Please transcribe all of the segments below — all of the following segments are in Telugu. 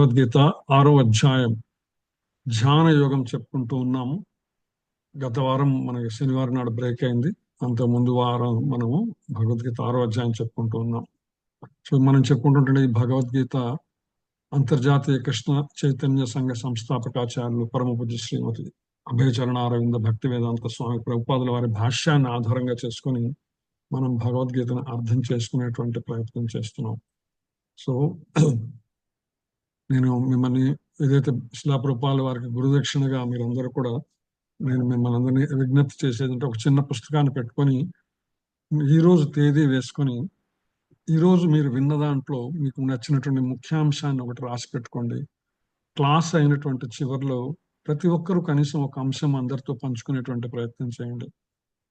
భగవద్గీత 6వ అధ్యాయం ధ్యాన యోగం చెప్పుకుంటూ ఉన్నాము. గత వారం మనకి శనివారం నాడు బ్రేక్ అయింది. అంత ముందు వారం మనము భగవద్గీత 6వ అధ్యాయం చెప్పుకుంటూ ఉన్నాం. సో మనం చెప్పుకుంటుంటే ఈ భగవద్గీత అంతర్జాతీయ కృష్ణ చైతన్య సంఘ సంస్థాపకాచార్యులు పరమ పూజ్య శ్రీమతి అభయచరణ అరవింద భక్తి వేదాంత స్వామి ప్రభుపాదుల వారి భాష్యాన్ని ఆధారంగా చేసుకొని మనం భగవద్గీతను అర్థం చేసుకునేటువంటి ప్రయత్నం చేస్తున్నాం. సో నేను మిమ్మల్ని ఏదైతే శిలా ప్రభుపాదుల వారికి గురుదక్షిణగా మీరందరూ కూడా నేను మిమ్మల్ని అందరినీ విజ్ఞప్తి చేసేదంటే ఒక చిన్న పుస్తకాన్ని పెట్టుకొని ఈ రోజు తేదీ వేసుకొని ఈ రోజు మీరు విన్న దాంట్లో మీకు నచ్చినటువంటి ముఖ్యాంశాన్ని ఒకటి రాసి పెట్టుకోండి. క్లాస్ అయినటువంటి చివరిలో ప్రతి ఒక్కరూ కనీసం ఒక అంశం అందరితో పంచుకునేటువంటి ప్రయత్నం చేయండి.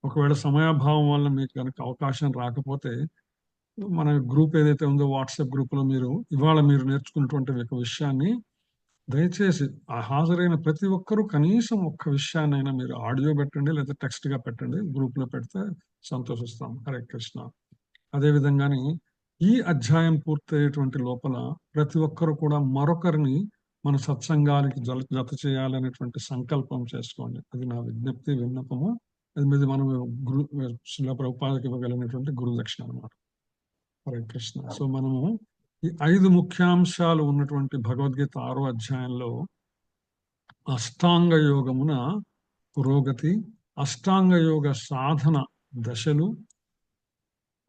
ఒకవేళ సమయాభావం వల్ల మీకు కనుక అవకాశం రాకపోతే మన గ్రూప్ ఏదైతే ఉందో వాట్సాప్ గ్రూప్ లో ఇవాళ మీరు నేర్చుకున్నటువంటి ఒక విషయాన్ని దయచేసి ఆ హాజరైన ప్రతి ఒక్కరూ కనీసం ఒక్క విషయాన్నైనా మీరు ఆడియో పెట్టండి లేదా టెక్స్ట్ గా పెట్టండి. గ్రూప్ లో పెడితే సంతోషిస్తాం. హరే కృష్ణ. అదే విధంగానే ఈ అధ్యాయం పూర్తయ్యేటువంటి లోపల ప్రతి ఒక్కరు కూడా మరొకరిని మన సత్సంగానికి జత చేయాలనేటువంటి సంకల్పం చేసుకోండి. అది నా విజ్ఞప్తి, విన్నపము. అది మీద మనం శిలా ప్రభుపాదకి ఇవ్వగలిగినటువంటి గురుదక్షిణ అన్నమాట. హరే కృష్ణ. సో మనము ఈ 5 ముఖ్యాంశాలు ఉన్నటువంటి భగవద్గీత 6వ అధ్యాయంలో అష్టాంగ యోగమున పురోగతి, అష్టాంగ యోగ సాధన దశలు,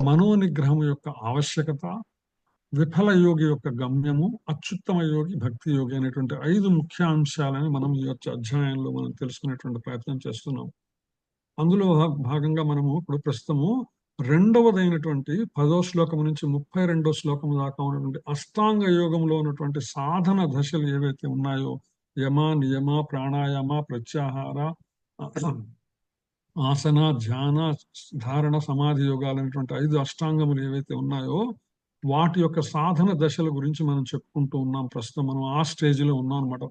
మనోనిగ్రహం యొక్క ఆవశ్యకత, విఫల యోగి యొక్క గమ్యము, అత్యుత్తమ యోగి, భక్తి యోగి అనేటువంటి 5 ముఖ్యాంశాలని మనం ఈ అధ్యాయంలో మనం తెలుసుకునేటువంటి ప్రయత్నం చేస్తున్నాం. అందులో భాగంగా మనము ఇప్పుడు ప్రస్తుతము రెండవదైనటువంటి 10వ శ్లోకం నుంచి 32వ శ్లోకం దాకా ఉన్నటువంటి అష్టాంగ యోగంలో ఉన్నటువంటి సాధన దశలు ఏవైతే ఉన్నాయో యమ, నియమ, ప్రాణాయామ, ప్రత్యాహార, ఆసన, ధ్యాన, ధారణ, సమాధి యోగాలు అనేటువంటి 5 అష్టాంగములు ఏవైతే ఉన్నాయో వాటి యొక్క సాధన దశల గురించి మనం చెప్పుకుంటూ ఉన్నాం. ప్రస్తుతం మనం ఆ స్టేజ్లో ఉన్నాం అనమాట.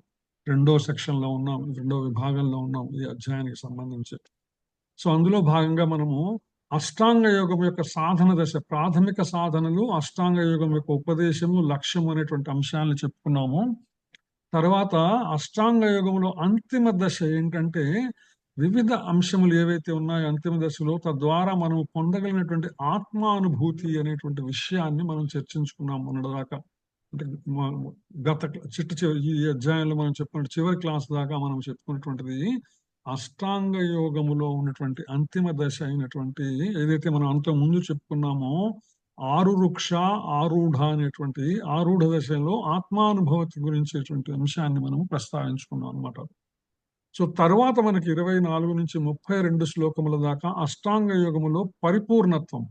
2వ సెక్షన్లో ఉన్నాం, 2వ విభాగంలో ఉన్నాం ఈ అధ్యాయానికి సంబంధించి. సో అందులో భాగంగా మనము అష్టాంగ యోగం యొక్క సాధన దశ, ప్రాథమిక సాధనలు, అష్టాంగ యోగం యొక్క ఉపదేశము, లక్ష్యం అనేటువంటి అంశాలను చెప్పుకున్నాము. తర్వాత అష్టాంగ యోగంలో అంతిమ దశ ఏంటంటే వివిధ అంశములు ఏవైతే ఉన్నాయో అంతిమ దశలో తద్వారా మనం పొందగలిగినటువంటి ఆత్మానుభూతి అనేటువంటి విషయాన్ని మనం చర్చించుకున్నాం మొన్నటిదాకా. అంటే గత ఈ అధ్యాయంలో మనం చెప్పుకున్న చివరి క్లాస్ దాకా మనం చెప్పుకున్నటువంటిది అష్టాంగ యోగములో ఉన్నటువంటి అంతిమ దశ అయినటువంటి ఏదైతే మనం అంత ముందు చెప్పుకున్నామో ఆరురుక్ష ఆరూఢ అనేటువంటి ఆరూఢ దశలో ఆత్మానుభవతి గురించేటువంటి అంశాన్ని మనం ప్రస్తావించుకున్నాం అనమాట. సో తర్వాత మనకి 24 నుంచి 32 శ్లోకముల దాకా అష్టాంగ యోగములో పరిపూర్ణత్వం,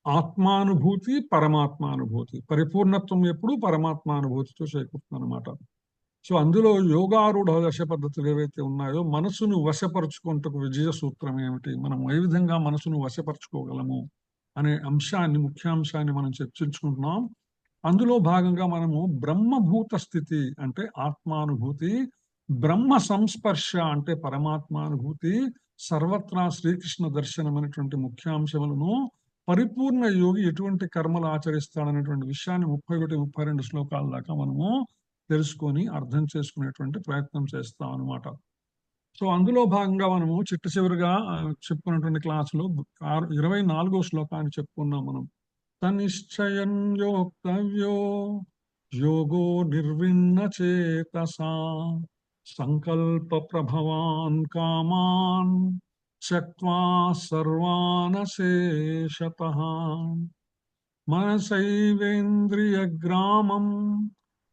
ఆత్మానుభూతి, పరమాత్మానుభూతి. పరిపూర్ణత్వం ఎప్పుడు పరమాత్మానుభూతితో చేకూరుతుంది అనమాట. సో అందులో యోగారూఢ దశ పద్ధతులు ఏవైతే ఉన్నాయో మనసును వశపరుచుకుంటకు విజయ సూత్రం ఏమిటి, మనం ఏ విధంగా మనసును వశపరుచుకోగలము అనే అంశాన్ని, ముఖ్యాంశాన్ని మనం చర్చించుకుంటున్నాం. అందులో భాగంగా మనము బ్రహ్మభూత స్థితి అంటే ఆత్మానుభూతి, బ్రహ్మ సంస్పర్శ అంటే పరమాత్మానుభూతి, సర్వత్రా శ్రీకృష్ణ దర్శనం అనేటువంటి ముఖ్యాంశములను, పరిపూర్ణ యోగి ఎటువంటి కర్మలు ఆచరిస్తాడనేటువంటి విషయాన్ని 31, 32 శ్లోకాల దాకా మనము తెలుసుకొని అర్థం చేసుకునేటువంటి ప్రయత్నం చేస్తాం అనమాట. సో అందులో భాగంగా మనము చివరిగా చెప్పుకున్నటువంటి క్లాసులో 24వ శ్లోకాన్ని చెప్పుకున్నాం మనం. తనిశ్చయం యోక్తవ్యో యోగో నిర్విన్న చేతసా సంకల్ప ప్రభవాన్ కామాన్ త్యక్త్వా సర్వానశేషతః మనసైవేంద్రియ గ్రామం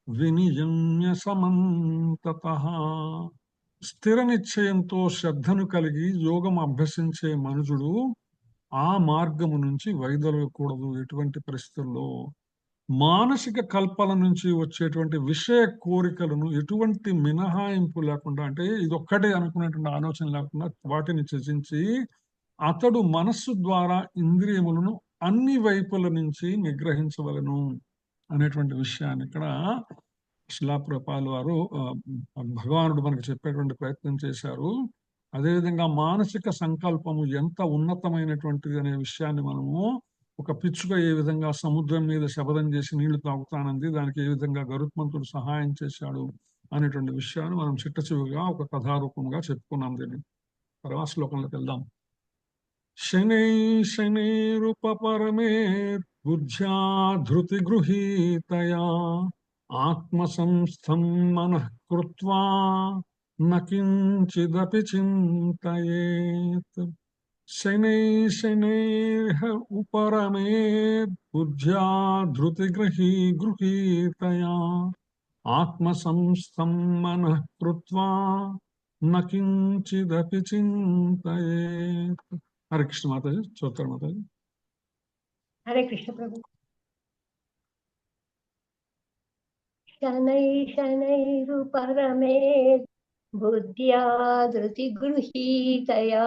వినియమ్య సమంతతః. స్థిర నిశ్చయంతో శ్రద్ధను కలిగి యోగం అభ్యసించే మనుజుడు ఆ మార్గము నుంచి వైదొలగకూడదు. ఎటువంటి పరిస్థితుల్లో మానసిక కల్పన నుంచి వచ్చేటువంటి విషయ కోరికలను ఎటువంటి మినహాయింపు లేకుండా, అంటే ఇదొక్కటే అనుకునేటువంటి ఆలోచన లేకుండా వాటిని త్యజించి అతడు మనస్సు ద్వారా ఇంద్రియములను అన్ని వైపుల నుంచి నిగ్రహించవలను అనేటువంటి విషయాన్ని ఇక్కడ శిలా ప్రభుపాదుల వారు భగవానుడు మనకు చెప్పేటువంటి ప్రయత్నం చేశారు. అదేవిధంగా మానసిక సంకల్పము ఎంత ఉన్నతమైనటువంటిది అనే విషయాన్ని మనము ఒక పిచ్చుక ఏ విధంగా సముద్రం మీద శబదం చేసి నీళ్లు తాగుతానంది, దానికి ఏ విధంగా గరుత్మంతుడు సహాయం చేశాడు అనేటువంటి విషయాన్ని మనం చిట్ట చివరిగా ఒక కథారూపంగా చెప్పుకున్నాం. దీన్ని తర్వాత శ్లోకంలోకి వెళ్దాం. శనై శనైరుపపరమే బుద్ధ్యా ధృతి గృహీతయా ఆత్మసంస్థం మనః కృత్వా నకించిదపి చింతయేత్. శనై శనైర్హ ఉపరమే బుద్ధ్యా ధృతి గృహీతయా ఆత్మసంస్థం మనః కృత్వా నకించిదపి చింతయేత్. హరే కృష్ణ మాతాజీ, చదువుతారు మాతాజీ. హరే కృష్ణ ప్రభు. శనై శనైరుపరమే బుద్ధ్యా ధృతి గృహీతయా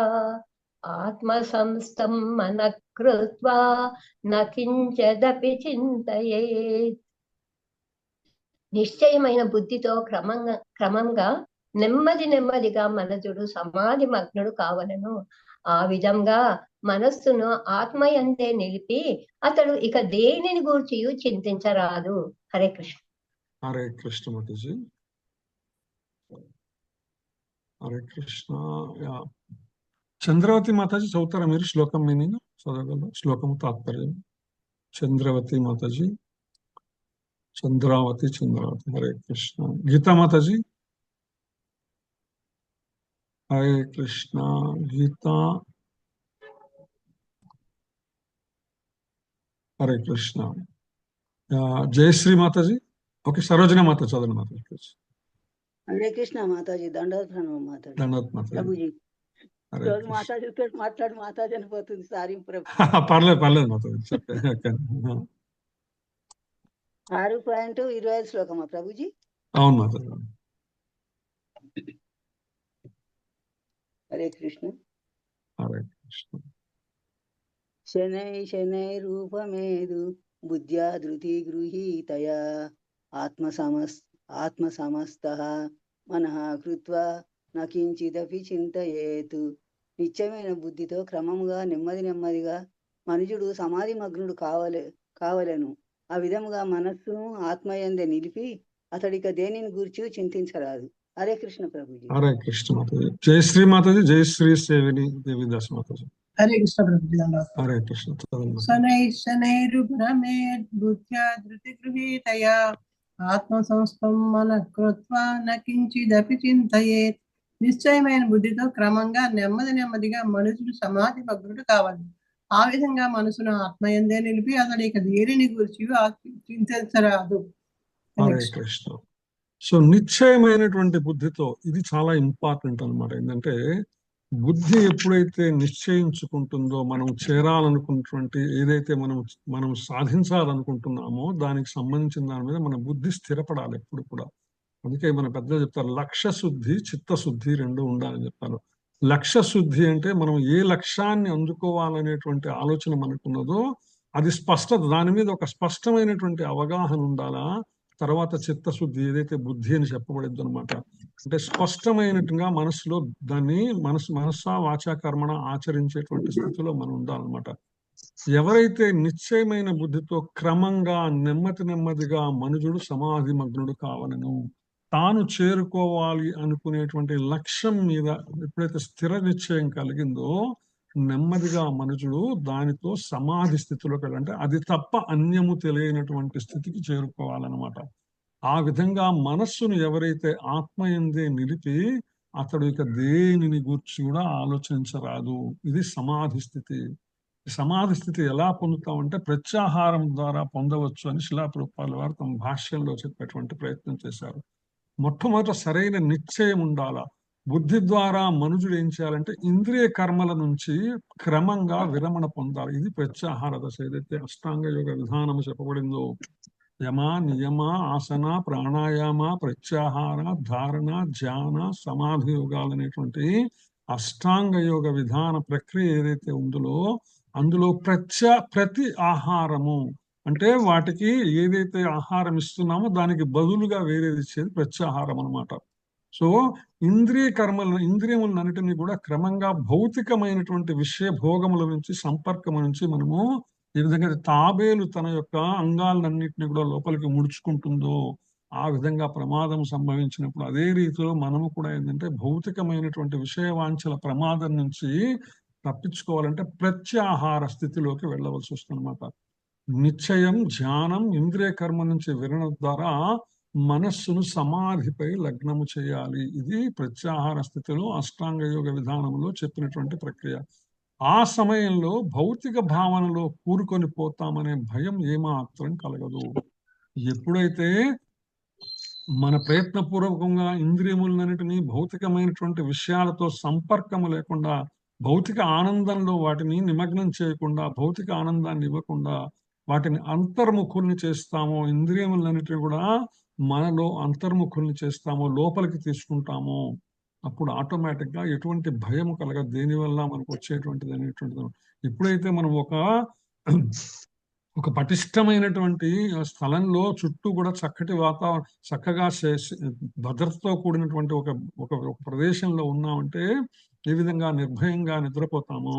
ఆత్మసంస్థం మనః కృత్వా నకించదపి చింతయేత్. నిశ్చయమైన బుద్ధితో క్రమంగా నెమ్మదిగా మనసుడు సమాధి మగ్నుడు కావలను. ఆ విధంగా మనస్సును ఆత్మయందే నిలిపి అతడు ఇక దేనిని గూర్చి చింతించరాదు. హరే కృష్ణ. హరే కృష్ణ మాతాజీ. హరే కృష్ణ. చంద్రవతి మాతాజీ చదువుతారా మీరు? శ్లోకం మీనింగ్ చదవగలరు? శ్లోకము తాత్పర్యం. చంద్రవతి మాతాజీ. చంద్రావతి. హరే కృష్ణ. గీతా మాతాజీ. హరే కృష్ణ. గీతా. హరే కృష్ణ. జయశ్రీ మాతాజీ. ఓకే, సరోజన మాత చదవండి మాతాజీ. హరే కృష్ణ మాతాజీ. దండవత్ మాతాజీ. దండవత్ మాతాజీ. ప్రభుజీ మాతాజీ మాట్లాడి మాతాజీ అనిపోతుంది. సారీ ప్రభు. పర్లేదు మాతాజీ. 6.25 శ్లోకమా ప్రభుజీ? అవును మాతాజీ. హరే కృష్ణ. హరే కృష్ణ. శనై శనై రూపమేదు బుద్ధ్యా ధృతి గృహీతయా ఆత్మసమస్తః మనః కృత్వా నకించిదపి చింతయేతు. నిత్యమైన బుద్ధితో క్రమముగా నెమ్మదిగా మనుజుడు సమాధి మగ్నుడు కావలెను. ఆ విధముగా మనస్సును ఆత్మయందే నిలిపి అతడిక దేనిని గూర్చి చింతించరాదు. హరే కృష్ణ ప్రభుజీ. హరే కృష్ణ మాతాజీ. జయశ్రీ మాతాజీ. జయశ్రీ సేవిని దేవిదాస్ మాతాజీ. హరే కృష్ణ ప్రభుజీ. హరే కృష్ణ. శనై శనైరుభ్రమే బుద్ధ్యా ధృతి గృహీతయా ఆత్మసంస్థం మనః కృత్వా నకించిదపి చింతయేత్. నిశ్చయమైన బుద్ధితో క్రమంగా నెమ్మదిగా మనుషుడు సమాధి మగ్నుడు కావాలి. ఆ విధంగా మనసును ఆత్మయందే నిలిపి అతడి ఇక దేనిని గురించి చింతించరాదు. హరే కృష్ణ. సో నిశ్చయమైనటువంటి బుద్ధితో, ఇది చాలా ఇంపార్టెంట్ అన్నమాట. ఏంటంటే బుద్ధి ఎప్పుడైతే నిశ్చయించుకుంటుందో మనం చేరాలనుకున్నటువంటి ఏదైతే మనం సాధించాలనుకుంటున్నామో దానికి సంబంధించిన దాని మీద మన బుద్ధి స్థిరపడాలి ఎప్పుడు కూడా. అందుకే మన పెద్దలు చెప్తారు, లక్ష్య శుద్ధి చిత్తశుద్ధి రెండు ఉండాలని చెప్తారు. లక్ష్య శుద్ధి అంటే మనం ఏ లక్ష్యాన్ని అందుకోవాలనేటువంటి ఆలోచన మనకున్నదో అది స్పష్టత, దాని మీద ఒక స్పష్టమైనటువంటి అవగాహన ఉండాలా. తర్వాత చిత్తశుద్ధి ఏదైతే బుద్ధి అని చెప్పబడిద్ది అనమాట. అంటే స్పష్టమైనట్టుగా మనసులో దాన్ని మనస్సా వాచా కర్మణ ఆచరించేటువంటి స్థితిలో మనం ఉండాలన్నమాట. ఎవరైతే నిశ్చయమైన బుద్ధితో క్రమంగా నెమ్మదిగా మనుజుడు సమాధి మగ్నుడు కావాలను, తాను చేరుకోవాలి అనుకునేటువంటి లక్ష్యం మీద ఎప్పుడైతే స్థిర నిశ్చయం కలిగిందో నెమ్మదిగా మనుషుడు దానితో సమాధి స్థితిలోకి వెళ్ళాలంటే అది తప్ప అన్యము తెలియనటువంటి స్థితికి చేరుకోవాలన్నమాట. ఆ విధంగా మనస్సును ఎవరైతే ఆత్మయందే నిలిపి అతడు ఇక దేనిని గూర్చి కూడా ఆలోచించరాదు. ఇది సమాధి స్థితి. సమాధి స్థితి ఎలా పొందుతామంటే ప్రత్యాహారం ద్వారా పొందవచ్చు అని శిలా ప్రభుపాదుల వారు తమ భాష్యంలో చెప్పేటువంటి ప్రయత్నం చేశారు. మొట్టమొదట సరైన నిశ్చయం ఉండాలా. బుద్ధి ద్వారా మనుషుడు ఏం చేయాలంటే ఇంద్రియ కర్మల నుంచి క్రమంగా విరమణ పొందాలి. ఇది ప్రత్యాహార దశ. ఏదైతే అష్టాంగ యోగ విధానము చెప్పబడిందో, యమ నియమ ఆసన ప్రాణాయామ ప్రత్యాహార ధారణ ధ్యాన సమాధి యోగాలు అష్టాంగ యోగ విధాన ప్రక్రియ ఏదైతే ఉందో అందులో ప్రతి ఆహారము అంటే వాటికి ఏదైతే ఆహారం ఇస్తున్నామో దానికి బదులుగా వేరేది ఇచ్చేది ప్రత్యాహారం అనమాట. సో ఇంద్రియములన్నిటినీ కూడా క్రమంగా భౌతికమైనటువంటి విషయ భోగముల నుంచి సంపర్కము నుంచి మనము ఏ విధంగా తాబేలు తన యొక్క అంగాలన్నింటినీ కూడా లోపలికి ముడుచుకుంటుందో ఆ విధంగా ప్రమాదం సంభవించినప్పుడు అదే రీతిలో మనము కూడా ఏంటంటే భౌతికమైనటువంటి విషయవాంఛల ప్రమాదం నుంచి తప్పించుకోవాలంటే ప్రత్యాహార స్థితిలోకి వెళ్ళవలసి వస్తుందన్నమాట. నిశ్చయం, ధ్యానం, ఇంద్రియ కర్మ నుంచి వినడం ద్వారా మనస్సును సమాధిపై లగ్నము చేయాలి. ఇది ప్రత్యాహార స్థితిలో అష్టాంగ యోగ విధానంలో చెప్పినటువంటి ప్రక్రియ. ఆ సమయంలో భౌతిక భావనలో కూరుకొని పోతామనే భయం ఏమాత్రం కలగదు. ఎప్పుడైతే మన ప్రయత్నపూర్వకంగా ఇంద్రియములన్నిటినీ భౌతికమైనటువంటి విషయాలతో సంపర్కము లేకుండా, భౌతిక ఆనందంలో వాటిని నిమగ్నం చేయకుండా, భౌతిక ఆనందాన్ని ఇవ్వకుండా వాటిని అంతర్ముఖుల్ని చేస్తామో, ఇంద్రియములన్నిటిని కూడా మనలో అంతర్ముఖుల్ని చేస్తామో, లోపలికి తీసుకుంటామో, అప్పుడు ఆటోమేటిక్ గా ఎటువంటి భయం కలగదు. దేనివల్ల మనకు వచ్చేటువంటిది అనేటువంటిది. ఎప్పుడైతే మనం ఒక పటిష్టమైనటువంటి స్థలంలో చుట్టూ కూడా చక్కటి వాతావరణం, చక్కగా భద్రతతో కూడినటువంటి ఒక ప్రదేశంలో ఉన్నామంటే ఏ విధంగా నిర్భయంగా నిద్రపోతామో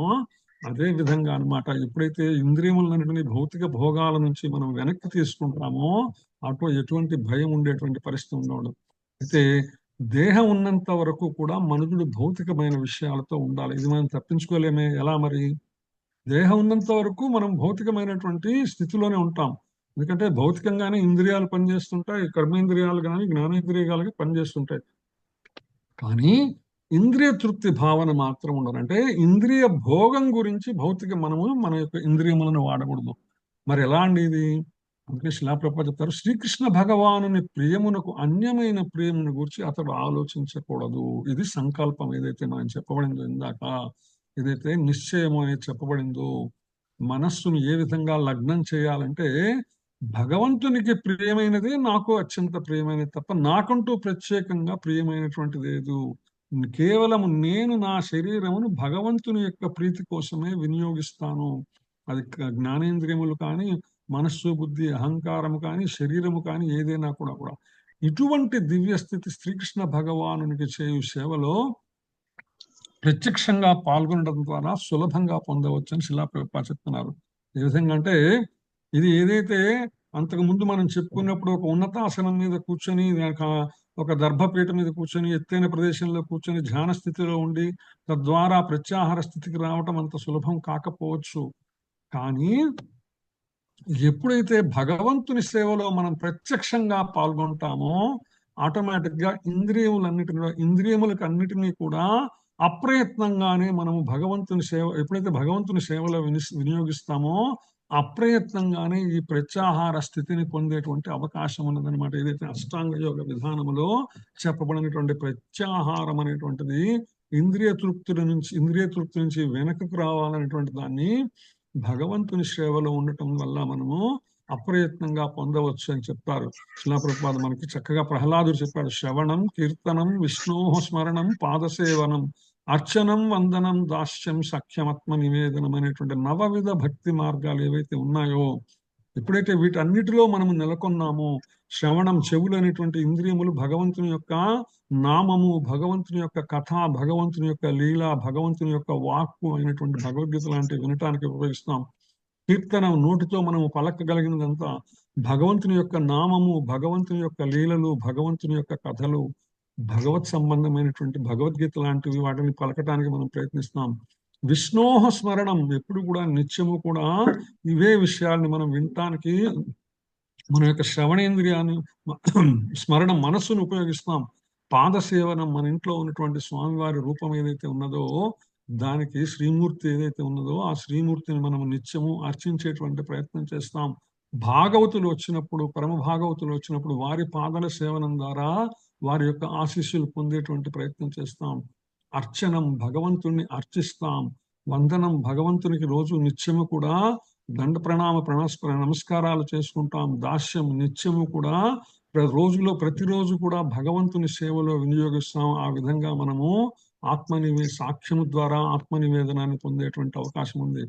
అదే విధంగా అన్నమాట. ఎప్పుడైతే ఇంద్రియములన్నింటినీ భౌతిక భోగాల నుంచి మనం వెనక్కి తీసుకుంటామో అటు ఎటువంటి భయం ఉండేటువంటి పరిస్థితి ఉండదు. అయితే దేహం ఉన్నంత వరకు కూడా మనుషుడు భౌతికమైన విషయాలతో ఉండాలి. ఇది మనం తప్పించుకోలేమే. ఎలా మరి? దేహం ఉన్నంత వరకు మనం భౌతికమైనటువంటి స్థితిలోనే ఉంటాం. ఎందుకంటే భౌతికంగానే ఇంద్రియాలు పనిచేస్తుంటాయి, కర్మేంద్రియాలు కానీ జ్ఞానేంద్రియాలు పనిచేస్తుంటాయి. కానీ ఇంద్రియ తృప్తి భావన మాత్రం ఉండదు. అంటే ఇంద్రియ భోగం గురించి మనము మన యొక్క ఇంద్రియములను వాడకూడదు. మరి ఎలా అండి ఇది? అందుకే శిలాప్రభుపాద చెప్తారు, శ్రీకృష్ణ భగవానుని ప్రియమునకు అన్యమైన ప్రియమును గురించి అతడు ఆలోచించకూడదు. ఇది సంకల్పం. ఏదైతే మనం చెప్పబడిందో ఇందాక, ఏదైతే నిశ్చయము అనేది చెప్పబడిందో, మనస్సును ఏ విధంగా లగ్నం చేయాలంటే భగవంతునికి ప్రియమైనదే నాకు అత్యంత ప్రియమైనది తప్ప నాకంటూ ప్రత్యేకంగా ప్రియమైనటువంటిది లేదు. కేవలం నేను నా శరీరమును భగవంతుని యొక్క ప్రీతి కోసమే వినియోగిస్తాను. అది జ్ఞానేంద్రియములు కానీ, మనస్సు, బుద్ధి, అహంకారము కానీ, శరీరము కానీ ఏదైనా కూడా ఇటువంటి దివ్య స్థితి శ్రీకృష్ణ భగవానునికి చేయు సేవలో ప్రత్యక్షంగా పాల్గొనడం ద్వారా సులభంగా పొందవచ్చు అని శిలాప్రభుపాద చెప్తున్నారు. ఏ విధంగా అంటే ఇది ఏదైతే అంతకు ముందు మనం చెప్పుకున్నప్పుడు ఒక ఉన్నతాసనం మీద కూర్చొని, ఒక దర్భపీఠ మీద కూర్చొని, ఎత్తైన ప్రదేశంలో కూర్చొని ధ్యాన స్థితిలో ఉండి తద్వారా ప్రత్యాహార స్థితికి రావటం అంత సులభం కాకపోవచ్చు. కానీ ఎప్పుడైతే భగవంతుని సేవలో మనం ప్రత్యక్షంగా పాల్గొంటామో ఆటోమేటిక్ గా ఇంద్రియములకు అన్నిటినీ కూడా అప్రయత్నంగానే మనము ఎప్పుడైతే భగవంతుని సేవలో వినియోగిస్తామో అప్రయత్నంగానే ఈ ప్రత్యాహార స్థితిని పొందేటువంటి అవకాశం ఉన్నదన్నమాట. ఏదైతే అష్టాంగ యోగ విధానములో చెప్పబడినటువంటి ప్రత్యాహారం అనేటువంటిది ఇంద్రియ తృప్తి నుంచి వెనకకు రావాలనేటువంటి దాన్ని భగవంతుని సేవలో ఉండటం వల్ల మనము అప్రయత్నంగా పొందవచ్చు అని చెప్తారు శిలాప్రభుపాద. మనకి చక్కగా ప్రహ్లాదుడు చెప్పాడు, శ్రవణం, కీర్తనం, విష్ణోః స్మరణం, పాదసేవనం, అర్చనం, వందనం, దాస్యం, సఖ్యమాత్మ నివేదనం అనేటువంటి నవవిధ భక్తి మార్గాలు ఏవైతే ఉన్నాయో, ఎప్పుడైతే వీటన్నిటిలో మనము నెలకొన్నామో, శ్రవణం, చెవులు అనేటువంటి ఇంద్రియములు భగవంతుని యొక్క నామము, భగవంతుని యొక్క కథ, భగవంతుని యొక్క లీల, భగవంతుని యొక్క వాక్కు అయినటువంటి భగవద్గీత లాంటివి వినటానికి ఉపయోగిస్తాం. కీర్తనం, నోటితో మనము పలకగలిగినదంతా భగవంతుని యొక్క నామము, భగవంతుని యొక్క లీలలు, భగవంతుని యొక్క కథలు, భగవత్ సంబంధమైనటువంటి భగవద్గీత లాంటివి, వాటిని పలకటానికి మనం ప్రయత్నిస్తాం. విష్ణోః స్మరణం, ఎప్పుడు కూడా నిత్యము కూడా ఇవే విషయాల్ని మనం వినటానికి మన యొక్క శ్రవణేంద్రియాన్ని స్మరణ మనస్సును ఉపయోగిస్తాం. పాదసేవనం, మన ఇంట్లో ఉన్నటువంటి స్వామివారి రూపం ఏదైతే ఉన్నదో దానికి శ్రీమూర్తి ఏదైతే ఉన్నదో ఆ శ్రీమూర్తిని మనం నిత్యము అర్చించేటువంటి ప్రయత్నం చేస్తాం. భాగవతులు వచ్చినప్పుడు, పరమ భాగవతులు వచ్చినప్పుడు వారి పాదల సేవనం ద్వారా వారి యొక్క ఆశీస్సులు పొందేటువంటి ప్రయత్నం చేస్తాం. అర్చనం, భగవంతుణ్ణి అర్చిస్తాం. వందనం, భగవంతునికి రోజు నిత్యము కూడా దండ ప్రణామ నమస్కారాలు చేసుకుంటాం. దాస్యం, నిత్యము కూడా ప్రతిరోజు కూడా భగవంతుని సేవలో వినియోగిస్తాం. ఆ విధంగా మనము సాక్ష్యము ద్వారా ఆత్మనివేదనాన్ని పొందేటువంటి అవకాశం ఉంది.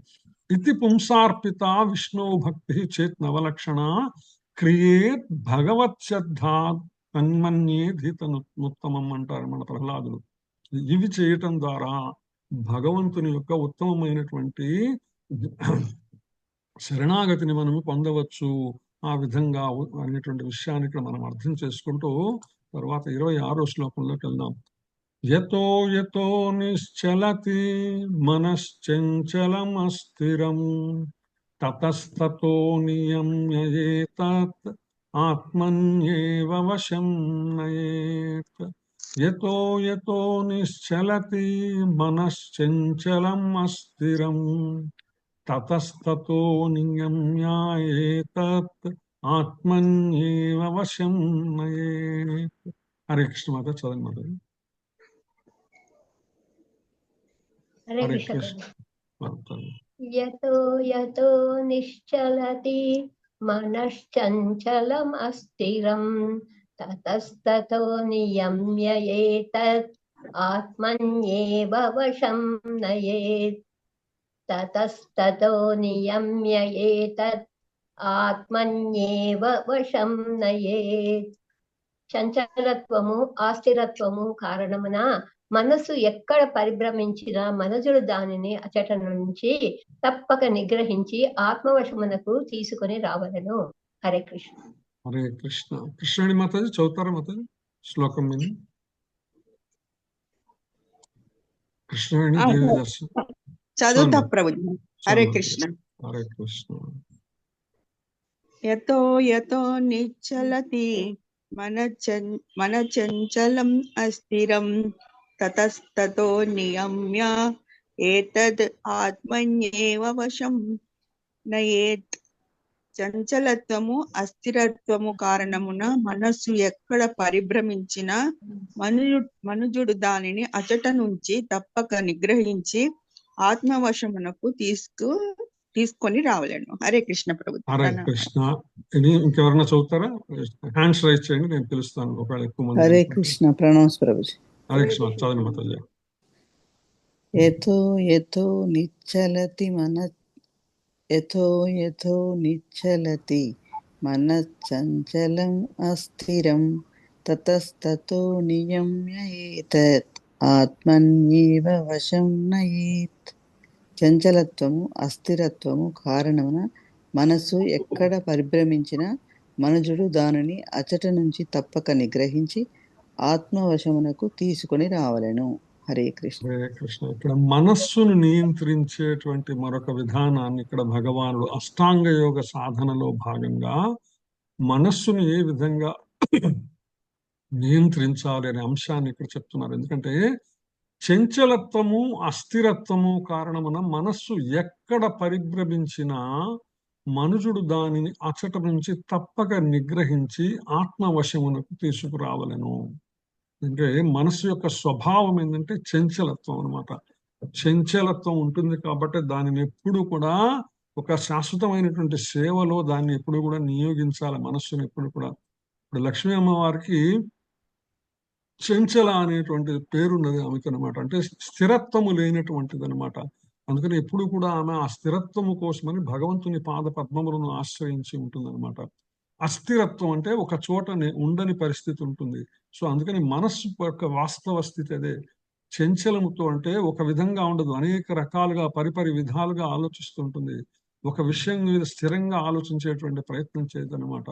ఇతి పుంసార్పిత విష్ణు భక్తి చేత్ నవలక్షణ క్రియేత్ భగవత్ శ్రద్ధా తన్మన్యేధితనుత్తమం అంటారు మన ప్రహ్లాదులు. ఇవి చేయటం ద్వారా భగవంతుని యొక్క ఉత్తమమైనటువంటి శరణాగతిని మనము పొందవచ్చు ఆ విధంగా అనేటువంటి విషయాన్ని ఇక్కడ మనం అర్థం చేసుకుంటూ తర్వాత 26వ శ్లోకంలోకి వెళ్దాం. యతో యతో నిశ్చలతి మనశ్చంచలమస్థిరం తతస్తతో నియమ్యేతత్ ఆత్మన్యేవ వశం నయేత్. యతో యతో నిశ్చలతి మనశ్చంచలం అస్థిరం తతస్తతో నియమ్యేతత్ ఆత్మన్యేవ వశం నయేత్. హరే కృష్ణ మాత, చదవండి మాత. హరే హరే కృష్ణ. కృష్ణ మాత. యతో యతో నిశ్చలతి మనశ్చంచలం అస్థిరం తతస్తతో నియమ్యేతత్ ఆత్మన్యేవ వశం నయేత్. తతస్తతో నియమ్యేతత్ ఆత్మన్యేవ వశం నయేత్. చంచలత్వము అస్థిరత్వము కారణమున మనసు ఎక్కడ పరిభ్రమించినా మనజుడు దానిని అచట నుంచి తప్పక నిగ్రహించి ఆత్మవశమునకు తీసుకొని రావలను. హరే కృష్ణ. హరే కృష్ణ. కృష్ణుడి మాతాజీ చదువుతారా మాతాజీ శ్లోకం మీద? కృష్ణుడిని దేవి దర్శనం చదువుతా ప్రభుజీ. హరే కృష్ణ. హరే కృష్ణ. యతో యతో నిశ్చలతి మన చంచలం అస్థిరం తతస్తతో నియమ్య ఏతద్ ఆత్మన్యేవ వశం నయేత్. చంచలత్వము అస్థిరత్వము కారణమున మనస్సు ఎక్కడ పరిభ్రమించిన మనుజుడు దానిని అచట నుంచి తప్పక నిగ్రహించి ఆత్మవశమునకు తీసుకొని రావలేను. హరే కృష్ణ ప్రభు. హరే కృష్ణ. ఇది ఇంకెవరన్నా చదువుతారా? హ్యాండ్స్ రైజ్ చేయండి, నేను పిలుస్తాను ఒకవేళ ఎక్కువ మంది. హరే కృష్ణ. ప్రణామ్స్ ప్రభుజీ. హరే కృష్ణ. చదవండి మాతాజీ. యతో యతో నిశ్చలతి మనశ్చంచలం అస్థిరం తతస్తతో నియమ్యేతత్ ఆత్మన్యేవ వశం నయేత్. చంచలత్వము అస్థిరత్వము కారణమున మనస్సు ఎక్కడ పరిభ్రమించిన మనుజుడు దానిని అచట నుంచి తప్పక నిగ్రహించి ఆత్మవశమునకు తీసుకొని రావలెను. హరే కృష్ణ. హరే కృష్ణ. ఇక్కడ మనస్సును నియంత్రించేటువంటి మరొక విధానాన్ని ఇక్కడ భగవానుడు అష్టాంగ యోగ సాధనలో భాగంగా మనస్సును ఏ విధంగా నియంత్రించాలి అనే అంశాన్ని ఇక్కడ చెప్తున్నారు. ఎందుకంటే చంచలత్వము అస్థిరత్వము కారణమున మనస్సు ఎక్కడ పరిభ్రమించినా మనుజుడు దానిని అచట నుంచి తప్పక నిగ్రహించి ఆత్మవశమునకు తీసుకురావలెను. అంటే మనస్సు యొక్క స్వభావం ఏంటంటే చంచలత్వం అన్నమాట. చంచలత్వం ఉంటుంది కాబట్టి దానిని ఎప్పుడు కూడా ఒక శాశ్వతమైనటువంటి సేవలో దాన్ని ఎప్పుడు కూడా నియోగించాలి. మనస్సును ఎప్పుడు కూడా. ఇప్పుడు లక్ష్మీ అమ్మవారికి చంచల అనేటువంటి పేరున్నది ఆమెకు అనమాట. అంటే స్థిరత్వము లేనటువంటిది అనమాట. అందుకని ఎప్పుడు కూడా ఆమె ఆ స్థిరత్వము కోసమని భగవంతుని పాద పద్మములను ఆశ్రయించి ఉంటుందన్నమాట. అస్థిరత్వం అంటే ఒక చోట ఉండని పరిస్థితి ఉంటుంది. సో అందుకని మనస్సు యొక్క వాస్తవ స్థితి అదే. చంచలముతో అంటే ఒక విధంగా ఉండదు, అనేక రకాలుగా పరిపరి విధాలుగా ఆలోచిస్తుంటుంది. ఒక విషయం మీద స్థిరంగా ఆలోచించేటువంటి ప్రయత్నం చేయదన్నమాట.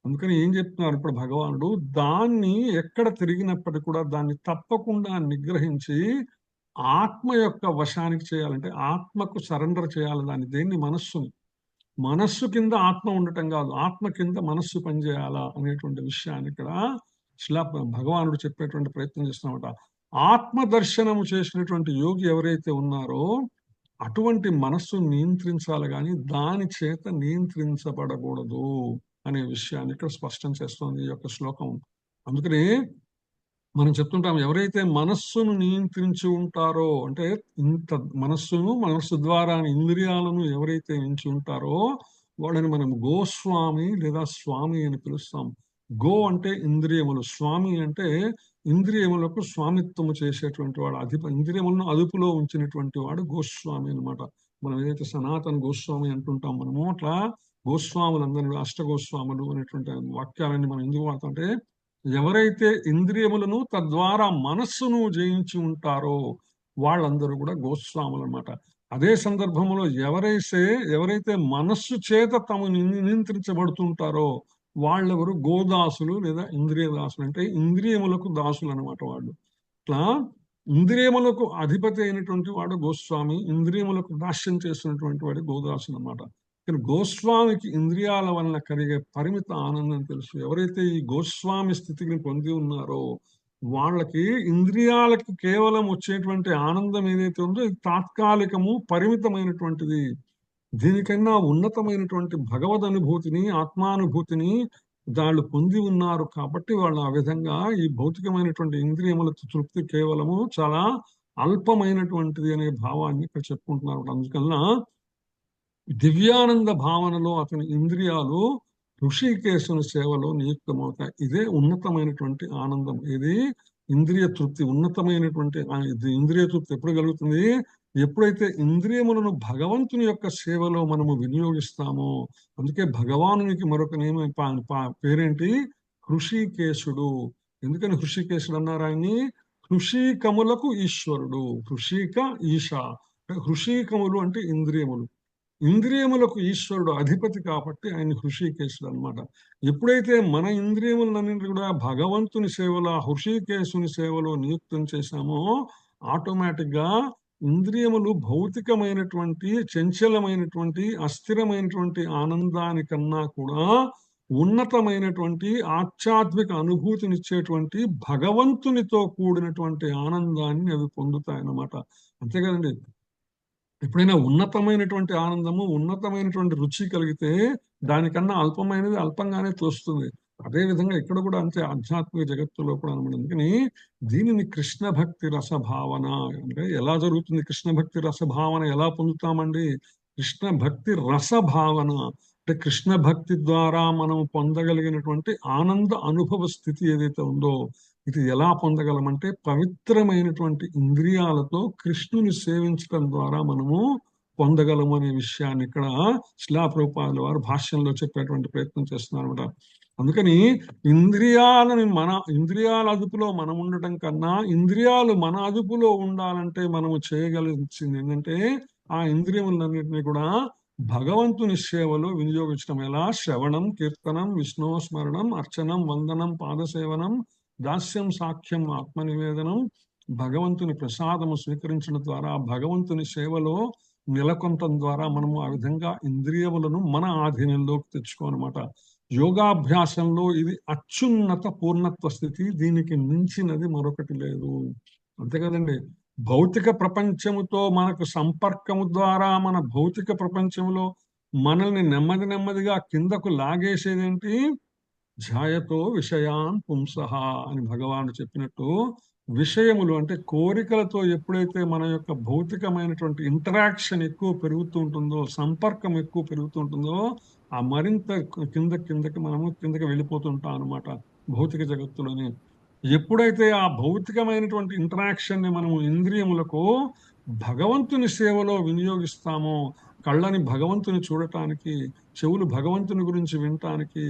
అందుకని ఏం చెప్తున్నారు ఇప్పుడు భగవానుడు, దాన్ని ఎక్కడ తిరిగినప్పటికీ కూడా దాన్ని తప్పకుండా నిగ్రహించి ఆత్మ యొక్క వశానికి చేయాలంటే ఆత్మకు సరెండర్ చేయాలి. దాన్ని దేన్ని? మనస్సుని. మనస్సు కింద ఆత్మ ఉండటం కాదు, ఆత్మ కింద మనస్సు పనిచేయాలా అనేటువంటి విషయాన్ని ఇక్కడ భగవానుడు చెప్పేటువంటి ప్రయత్నం చేస్తున్నమాట. ఆత్మ దర్శనము చేసినటువంటి యోగి ఎవరైతే ఉన్నారో అటువంటి మనస్సును నియంత్రించాలి కానీ దాని చేత నియంత్రించబడకూడదు అనే విషయాన్ని ఇక్కడ స్పష్టం చేస్తోంది ఈ యొక్క శ్లోకం. అందుకనే మనం చెప్తుంటాం, ఎవరైతే మనస్సును నియంత్రించి ఉంటారో అంటే మనస్సు ద్వారా ఇంద్రియాలను ఎవరైతే నించి ఉంటారో వాళ్ళని మనం గోస్వామి లేదా స్వామి అని పిలుస్తాం. గో అంటే ఇంద్రియములు, స్వామి అంటే ఇంద్రియములకు స్వామిత్వము చేసేటువంటి వాడు, ఇంద్రియములను అదుపులో ఉంచినటువంటి వాడు గోస్వామి అనమాట. మనం ఏదైతే సనాతన గోస్వామి అంటుంటాం మనము, అట్లా గోస్వాములందరూ అష్టగోస్వాములు అనేటువంటి వాక్యాలన్నీ మనం ఎందుకు వాడుతుంటే, ఎవరైతే ఇంద్రియములను తద్వారా మనస్సును జయించి ఉంటారో వాళ్ళందరూ కూడా గోస్వాములు అనమాట. అదే సందర్భంలో ఎవరైతే మనస్సు చేత తాము నియంత్రించబడుతుంటారో వాళ్ళెవరు గోదాసులు లేదా ఇంద్రియ దాసులు, అంటే ఇంద్రియములకు దాసులు అనమాట వాళ్ళు. ఇట్లా ఇంద్రియములకు అధిపతి అయినటువంటి వాడు గోస్వామి, ఇంద్రియములకు దాస్యం చేస్తున్నటువంటి వాడు గోదాసులు అనమాట. కానీ గోస్వామికి ఇంద్రియాల వలన కలిగే పరిమిత ఆనందం తెలుసు. ఎవరైతే ఈ గోస్వామి స్థితిని పొంది ఉన్నారో వాళ్ళకి ఇంద్రియాలకి కేవలం వచ్చేటువంటి ఆనందం ఏదైతే ఉందో ఇది తాత్కాలికము, పరిమితమైనటువంటిది. దీనికన్నా ఉన్నతమైనటువంటి భగవద్ అనుభూతిని, ఆత్మానుభూతిని వాళ్ళు పొంది ఉన్నారు కాబట్టి వాళ్ళు ఆ విధంగా ఈ భౌతికమైనటువంటి ఇంద్రియముల తృప్తి కేవలము చాలా అల్పమైనటువంటిది అనే భావాన్ని ఇక్కడ చెప్పుకుంటున్నారు. అందుకన్నా దివ్యానంద భావనలో అతని ఇంద్రియాలు ఋషికేశుని సేవలో నియుక్తమవుతాయి. ఇదే ఉన్నతమైనటువంటి ఆనందం. ఇది ఇంద్రియ తృప్తి. ఉన్నతమైనటువంటి ఇంద్రియ తృప్తి ఎప్పుడు కలుగుతుంది? ఎప్పుడైతే ఇంద్రియములను భగవంతుని యొక్క సేవలో మనము వినియోగిస్తామో. అందుకే భగవానునికి మరొక పేరేంటి? హృషికేశుడు. ఎందుకని హృషికేశుడు అన్నారు ఆయన్ని? హృషికములకు ఈశ్వరుడు. హృషిక ఈశ. హృషికములు అంటే ఇంద్రియములు. ఇంద్రియములకు ఈశ్వరుడు అధిపతి కాబట్టి ఆయన హృషికేశుడు అనమాట. ఎప్పుడైతే మన ఇంద్రియములన్నింటి కూడా భగవంతుని సేవలో, హృషికేశుని సేవలో నియుక్తం చేశామో ఆటోమేటిక్ గా ఇంద్రియములు భౌతికమైనటువంటి, చంచలమైనటువంటి, అస్థిరమైనటువంటి ఆనందానికన్నా కూడా ఉన్నతమైనటువంటి ఆధ్యాత్మిక అనుభూతినిచ్చేటువంటి భగవంతునితో కూడినటువంటి ఆనందాన్ని అవి పొందుతాయన్నమాట. అంతే కదండి. ఎప్పుడైనా ఉన్నతమైనటువంటి ఆనందము, ఉన్నతమైనటువంటి రుచి కలిగితే దానికన్నా అల్పమైనది అల్పంగానే తోస్తుంది. అదేవిధంగా ఇక్కడ కూడా అంతే, ఆధ్యాత్మిక జగత్తులో కూడా అనమాట. అందుకని దీనిని కృష్ణ భక్తి రసభావన అంటే ఎలా జరుగుతుంది? కృష్ణ భక్తి రసభావన ఎలా పొందుతామండి? కృష్ణ భక్తి రసభావన అంటే కృష్ణ భక్తి ద్వారా మనం పొందగలిగినటువంటి ఆనంద అనుభవ స్థితి ఏదైతే ఉందో ఇది ఎలా పొందగలమంటే పవిత్రమైనటువంటి ఇంద్రియాలతో కృష్ణుని సేవించడం ద్వారా మనము పొందగలము అనే విషయాన్ని ఇక్కడ శిలా ప్రభుపాదుల వారు భాష్యంలో చెప్పేటువంటి ప్రయత్నం చేస్తున్నారు అనమాట. అందుకని ఇంద్రియాల అదుపులో మనం ఉండటం కన్నా ఇంద్రియాలు మన అదుపులో ఉండాలంటే మనము చేయగలిగించింది ఏంటంటే ఆ ఇంద్రియములన్నింటినీ కూడా భగవంతుని సేవలో వినియోగించడం. ఎలా? శ్రవణం, కీర్తనం, విష్ణు స్మరణం, అర్చనం, వందనం, పాదసేవనం, దాస్యం, సాఖ్యం, ఆత్మనివేదనం, భగవంతుని ప్రసాదము స్వీకరించడం ద్వారా భగవంతుని సేవలో నెలకొనటం ద్వారా మనము ఆ విధంగా ఇంద్రియములను మన ఆధీనంలోకి తెచ్చుకోనమాట. యోగాభ్యాసంలో ఇది అత్యున్నత పూర్ణత్వ స్థితి. దీనికి మించినది మరొకటి లేదు. అంతే కదండి. భౌతిక ప్రపంచముతో మనకు సంపర్కము ద్వారా మన భౌతిక ప్రపంచంలో మనల్ని నెమ్మదిగా కిందకు లాగేసేదేంటి? ధ్యాయతో విషయాన్ పుంసః అని భగవానుడు చెప్పినట్టు విషయములు అంటే కోరికలతో ఎప్పుడైతే మన యొక్క భౌతికమైనటువంటి ఇంటరాక్షన్ ఎక్కువ పెరుగుతూ ఉంటుందో, సంపర్కం ఎక్కువ పెరుగుతూ ఉంటుందో ఆ మరింత కిందకి వెళ్ళిపోతుంటాం అనమాట భౌతిక జగత్తులోని. ఎప్పుడైతే ఆ భౌతికమైనటువంటి ఇంటరాక్షన్ ని మనము ఇంద్రియములకు భగవంతుని సేవలో వినియోగిస్తామో, కళ్ళని భగవంతుని చూడటానికి, చెవులు భగవంతుని గురించి వినటానికి,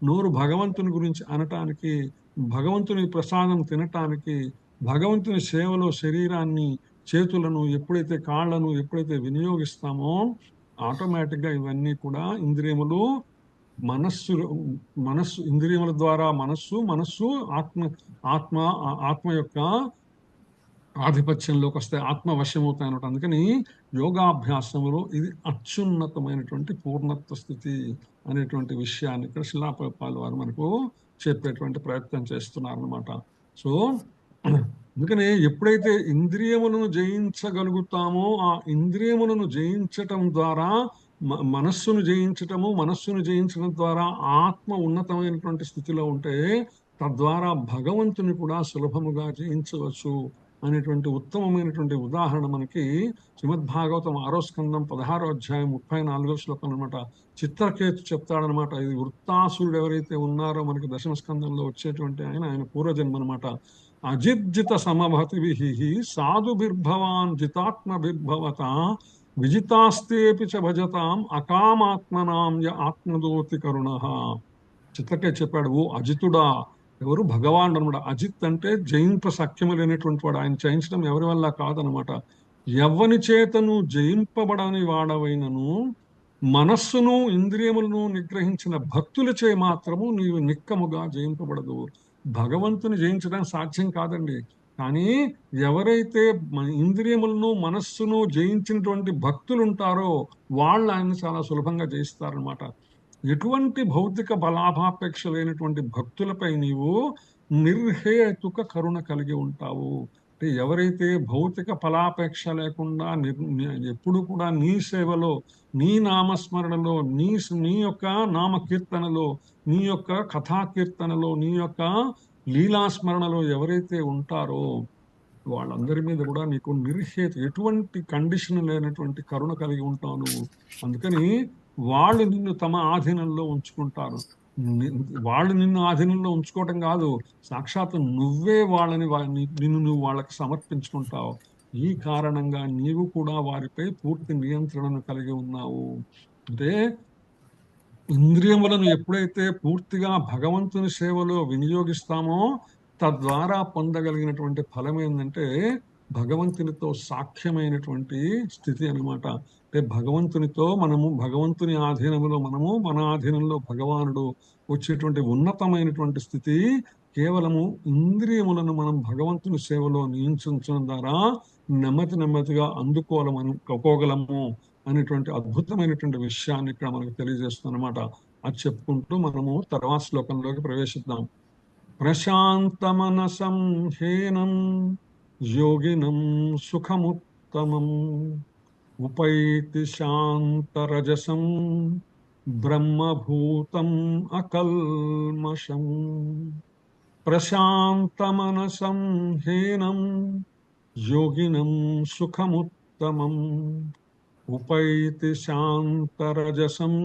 నోరు భగవంతుని గురించి అనటానికి, భగవంతుని ప్రసాదం తినటానికి, భగవంతుని సేవలో శరీరాన్ని, చేతులను, ఎప్పుడైతే కాళ్లను ఎప్పుడైతే వినియోగిస్తామో ఆటోమేటిక్గా ఇవన్నీ కూడా ఇంద్రియములు మనస్సు ఇంద్రియముల ద్వారా మనస్సు ఆత్మ యొక్క ఆధిపత్యంలోకి వస్తాయి, ఆత్మవశమవుతాయి అన్నమాట. అందుకని యోగాభ్యాసములో ఇది అత్యున్నతమైనటువంటి పూర్ణత్వ స్థితి అనేటువంటి విషయాన్ని ఇక్కడ శిలా ప్రభుపాదుల వారు మనకు చెప్పేటువంటి ప్రయత్నం చేస్తున్నారు అనమాట. సో అందుకనే ఎప్పుడైతే ఇంద్రియములను జయించగలుగుతామో ఆ ఇంద్రియములను జయించటం ద్వారా మనస్సును జయించటం ద్వారా ఆత్మ ఉన్నతమైనటువంటి స్థితిలో ఉంటే తద్వారా భగవంతుని కూడా సులభముగా జయించవచ్చు అనేటువంటి ఉత్తమమైనటువంటి ఉదాహరణ మనకి శ్రీమద్భాగవతం 6వ స్కందం 16వ అధ్యాయం 34వ శ్లోకం అనమాట. చిత్రకేతు చెప్తాడనమాట. ఇది వృత్తాసురుడు ఎవరైతే ఉన్నారో మనకి దశమ స్కందంలో వచ్చేటువంటి ఆయన పూర్వజన్మ అనమాట. అజిజ్జిత సమభతిభిః సాధుభిర్భవాన్ జితాత్మభిర్భవత విజితాస్తేపి చ భజతాం అకామాత్మనాం య ఆత్మదోతి కరుణః. చిత్రకేతు చెప్పాడు, ఓ అజితుడా, ఎవరు? భగవానుడు అనమాట. అజిత్ అంటే జయింప సఖ్యము లేనటువంటి వాడు. ఆయన జయించడం ఎవరి వల్ల కాదనమాట. ఎవ్వని చేతను జయింపబడని వాడవైనను మనస్సును ఇంద్రియములను నిగ్రహించిన భక్తులచే మాత్రము నీవు నిక్కముగా జయింపబడదు. భగవంతుని జయించడానికి సాధ్యం కాదండి. కానీ ఎవరైతే ఇంద్రియములను మనస్సును జయించినటువంటి భక్తులు ఉంటారో వాళ్ళు ఆయన్ని చాలా సులభంగా జయిస్తారనమాట. ఎటువంటి భౌతిక బలాభాపేక్ష లేనటువంటి భక్తులపై నీవు నిర్హేతుక కరుణ కలిగి ఉంటావు. అంటే ఎవరైతే భౌతిక ఫలాపేక్ష లేకుండా ఎప్పుడు కూడా నీ సేవలో, నీ నామస్మరణలో, నీ యొక్క నామకీర్తనలో, నీ యొక్క కథాకీర్తనలో, నీ యొక్క లీలాస్మరణలో ఎవరైతే ఉంటారో వాళ్ళందరి మీద కూడా నీకు నిర్హేతు ఎటువంటి కండిషన్ లేనటువంటి కరుణ కలిగి ఉంటావు నువ్వు. అందుకని వాళ్ళు నిన్ను తమ ఆధీనంలో ఉంచుకుంటారు. వాళ్ళు నిన్ను ఆధీనంలో ఉంచుకోవటం కాదు, సాక్షాత్ నువ్వే వాళ్ళని నిన్ను నువ్వు వాళ్ళకి సమర్పించుకుంటావు. ఈ కారణంగా నీవు కూడా వారిపై పూర్తి నియంత్రణను కలిగి ఉన్నావు. అంటే ఇంద్రియములను ఎప్పుడైతే పూర్తిగా భగవంతుని సేవలో వినియోగిస్తామో తద్వారా పొందగలిగినటువంటి ఫలం ఏంటంటే భగవంతునితో సాఖ్యమైనటువంటి స్థితి అన్నమాట. అంటే భగవంతునితో మనము, భగవంతుని ఆధీనంలో మనము, మన ఆధీనంలో భగవానుడు వచ్చేటువంటి ఉన్నతమైనటువంటి స్థితి కేవలము ఇంద్రియములను మనం భగవంతుని సేవలో నియంత్రించడం ద్వారా నెమ్మదిగా అందుకోగలము అనేటువంటి అద్భుతమైనటువంటి విషయాన్ని ఇక్కడ మనకు తెలియజేస్తుందన్నమాట. అది చెప్పుకుంటూ మనము తర్వాత శ్లోకంలోకి ప్రవేశిద్దాం. ప్రశాంతమనసం హేనం యోగినం సుఖముత్తమం ఉపైతి శాంతరజసం బ్రహ్మభూతం అకల్మషం. ప్రశాంతమనసం హేనం యోగినం సుఖముత్తమం ఉపైతి శాంతరజసం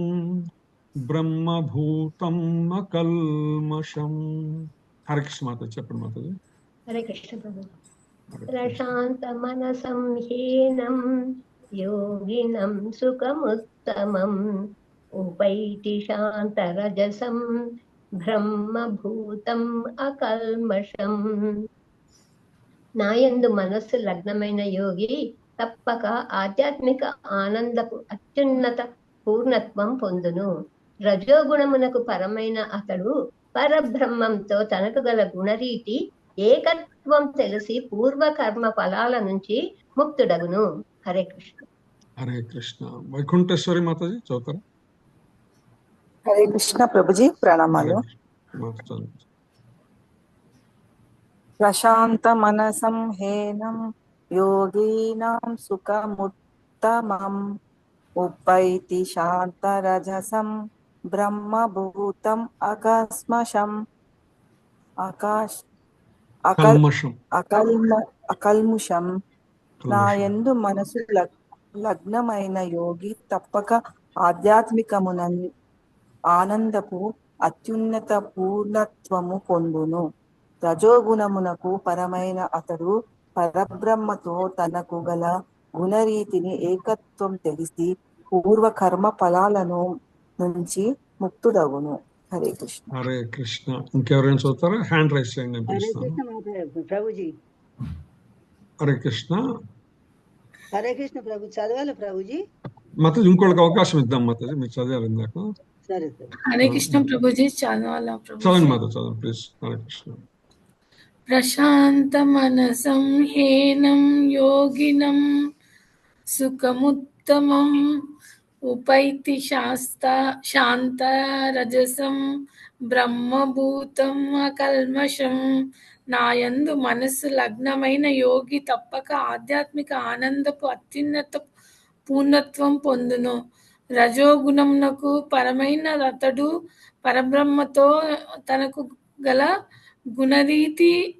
బ్రహ్మభూతం అకల్మషం. హరే కృష్ణ మాత, చెప్పండి మాతాజీ. హరే కృష్ణ ప్రభు. ప్రశాంత మనసం హీనం యోగినం సుఖముత్తమం ఉపైతి శాంతరజసం బ్రహ్మభూతం అకల్మషం. నాయందు మనస్సు లగ్నమైన యోగి తప్పక ఆధ్యాత్మిక ఆనందపు అత్యున్నత పూర్ణత్వం పొందును. రజోగుణమునకు పరమైన అతడు పరబ్రహ్మంతో తనకు గల గుణరీతి ఏకత్వం తెలిసి పూర్వకర్మ ఫలాల నుంచి ముక్తుడగును. హరే కృష్ణ. హరే కృష్ణ. వైకుంఠేశ్వరి మాతాజీ చదువుతారా? హరే కృష్ణ ప్రభుజీ, ప్రణామాలు. ప్రశాంత మనసం హేనం యోగీనాం సుఖముత్తమం ఉపైతి శాంతరజసం బ్రహ్మభూతం అకల్మషం. అకల్ముషం. నా యందు మనసు లగ్నమైన యోగి తప్పక ఆధ్యాత్మికమున ఆనందపు అత్యున్నత పూర్ణత్వము పొందును. రజోగుణమునకు పరమైన అతడు పరబ్రహ్మతో తనకు గల గుణరీతిని ఏకత్వం తెలిసి పూర్వకర్మ ఫలాలను నుంచి ముక్తుడగును. హరే కృష్ణ. హరే కృష్ణ. ఇంకెవరైనా చదువుతారా? హ్యాండ్ రైస్ చేయండి. ప్రభుజీ. హరే కృష్ణ. హరే కృష్ణ ప్రభు. చదవాలి ప్రభుజీ. మాతాజీ ఇంకోళ్ళకి అవకాశం ఇద్దాం. మాతాజీ మీరు చదివారు ఇందాక. సరే సరే. హరే కృష్ణ ప్రభుజీ. చదవాలా ప్రభు? చదవండి మాత, చదవండి ప్లీజ్. హరే కృష్ణ. ప్రశాంత మనసం హేనం యోగినం సుఖముత్తమం ఉపైతి శాంతరజసం బ్రహ్మభూతం అకల్మషం. నాయందు మనస్సు లగ్నమైన యోగి తప్పక ఆధ్యాత్మిక ఆనందపు అత్యున్నత పూర్ణత్వం పొందును. రజోగుణమునకు పరమైన అతడు పరబ్రహ్మతో తనకు గల గుణరీతి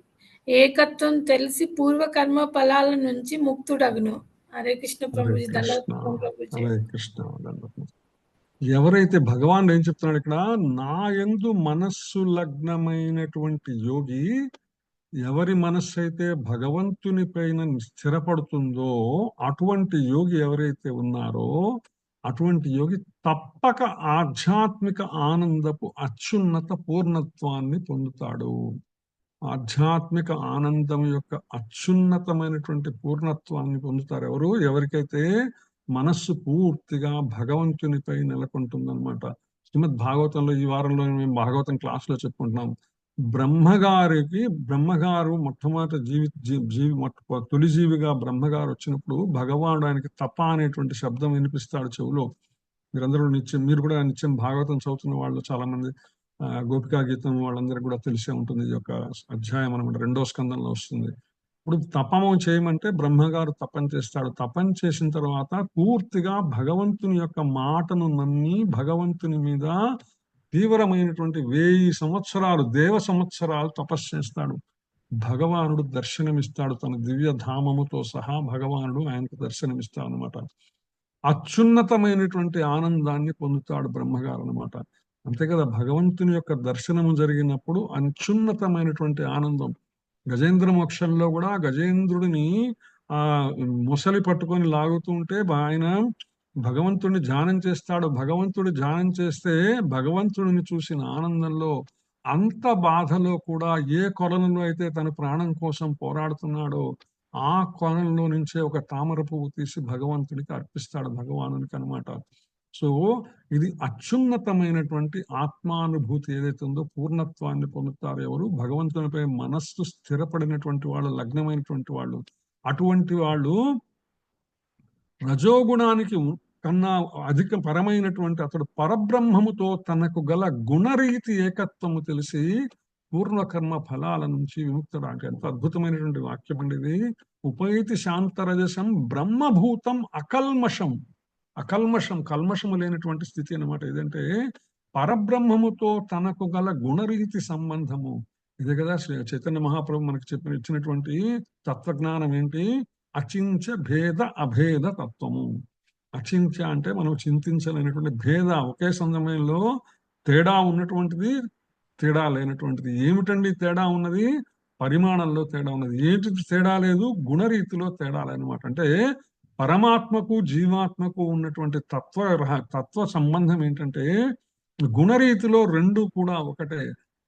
ఏకత్వం తెలిసి పూర్వకర్మ ఫలాల నుంచి ముక్తుడగును. హరే కృష్ణ ప్రభుజీ. హరే కృష్ణ. ఎవరైతే భగవాన్ ఏం చెప్తున్నాడు ఇక్కడ, నా యందు మనస్సు లగ్నమైనటువంటి యోగి, ఎవరి మనస్సు అయితే భగవంతుని పైన స్థిరపడుతుందో అటువంటి యోగి ఎవరైతే ఉన్నారో అటువంటి యోగి తప్పక ఆధ్యాత్మిక ఆనందపు అత్యున్నత పూర్ణత్వాన్ని పొందుతాడు. ఆధ్యాత్మిక ఆనందం యొక్క అత్యున్నతమైనటువంటి పూర్ణత్వాన్ని పొందుతారు ఎవరు? ఎవరికైతే మనస్సు పూర్తిగా భగవంతునిపై నెలకొంటుందన్నమాట. శ్రీమద్ భాగవతంలో ఈ వారంలో మేము భాగవతం క్లాసులో చెప్పుకుంటున్నాం. బ్రహ్మగారు మొట్టమొదటి తొలి జీవిగా బ్రహ్మగారు వచ్చినప్పుడు భగవానుడు ఆయనకి తప అనేటువంటి శబ్దం వినిపిస్తాడు చెవులో. మీరు కూడా నిత్యం భాగవతం చదువుతున్న వాళ్ళు చాలా మంది, గోపికా గీతం వాళ్ళందరికీ కూడా తెలిసే ఉంటుంది. ఈ యొక్క అధ్యాయం అనమాట 2వ స్కందంలో వస్తుంది. ఇప్పుడు తపము చేయమంటే బ్రహ్మగారు తపం చేస్తాడు. తపం చేసిన తర్వాత పూర్తిగా భగవంతుని యొక్క మాటను నమ్మి భగవంతుని మీద తీవ్రమైనటువంటి 1000 సంవత్సరాలు దేవ సంవత్సరాలు తపస్సు చేస్తాడు. భగవానుడు దర్శనమిస్తాడు, తన దివ్య ధామముతో సహా భగవానుడు ఆయనకు దర్శనమిస్తాడు అనమాట. అత్యున్నతమైనటువంటి ఆనందాన్ని పొందుతాడు బ్రహ్మగారు అనమాట. అంతే కదా, భగవంతుని యొక్క దర్శనము జరిగినప్పుడు అత్యున్నతమైనటువంటి ఆనందం. గజేంద్ర మోక్షంలో కూడా గజేంద్రుడిని మొసలి పట్టుకొని లాగుతుంటే ఆయన భగవంతుడిని ధ్యానం చేస్తాడు. భగవంతుడి ధ్యానం చేస్తే భగవంతుడిని చూసిన ఆనందంలో, అంత బాధలో కూడా ఏ కొలనులో అయితే తన ప్రాణం కోసం పోరాడుతున్నాడో ఆ కొలంలో నుంచే ఒక తామర పువ్వు తీసి భగవంతుడికి అర్పిస్తాడు, భగవానునికి అనమాట. సో ఇది అత్యున్నతమైనటువంటి ఆత్మానుభూతి ఏదైతే ఉందో పూర్ణత్వాన్ని పొందుతారు ఎవరు? భగవంతునిపై మనస్సు స్థిరపడినటువంటి వాళ్ళు, లగ్నమైనటువంటి వాళ్ళు. అటువంటి వాళ్ళు రజోగుణానికి కన్నా అధిక పరమైనటువంటి అతడు పరబ్రహ్మముతో తనకు గల గుణరీతి ఏకత్వము తెలిసి పూర్వకర్మ ఫలాల నుంచి విముక్తుడు. అంటే ఎంత అద్భుతమైనటువంటి వాక్యం అండి ఇది. ఉపైతి శాంతరజసం బ్రహ్మభూతం అకల్మషం. కల్మషము లేనటువంటి స్థితి అన్నమాట. ఏదంటే పరబ్రహ్మముతో తనకు గల గుణరీతి సంబంధము. ఇదే కదా చైతన్య మహాప్రభు మనకి ఇచ్చినటువంటి తత్వజ్ఞానం ఏంటి? అచించ భేద అభేద తత్వము. అచించ అంటే మనం చింతించలేనటువంటి, భేద ఒకే సమయంలో తేడా ఉన్నటువంటిది, తేడా లేనటువంటిది. ఏమిటండి తేడా ఉన్నది? పరిమాణంలో తేడా ఉన్నది. ఏంటి తేడా లేదు? గుణరీతిలో తేడా లేనమాట. అంటే పరమాత్మకు జీవాత్మకు ఉన్నటువంటి తత్వ సంబంధం ఏంటంటే గుణరీతిలో రెండు కూడా ఒకటే,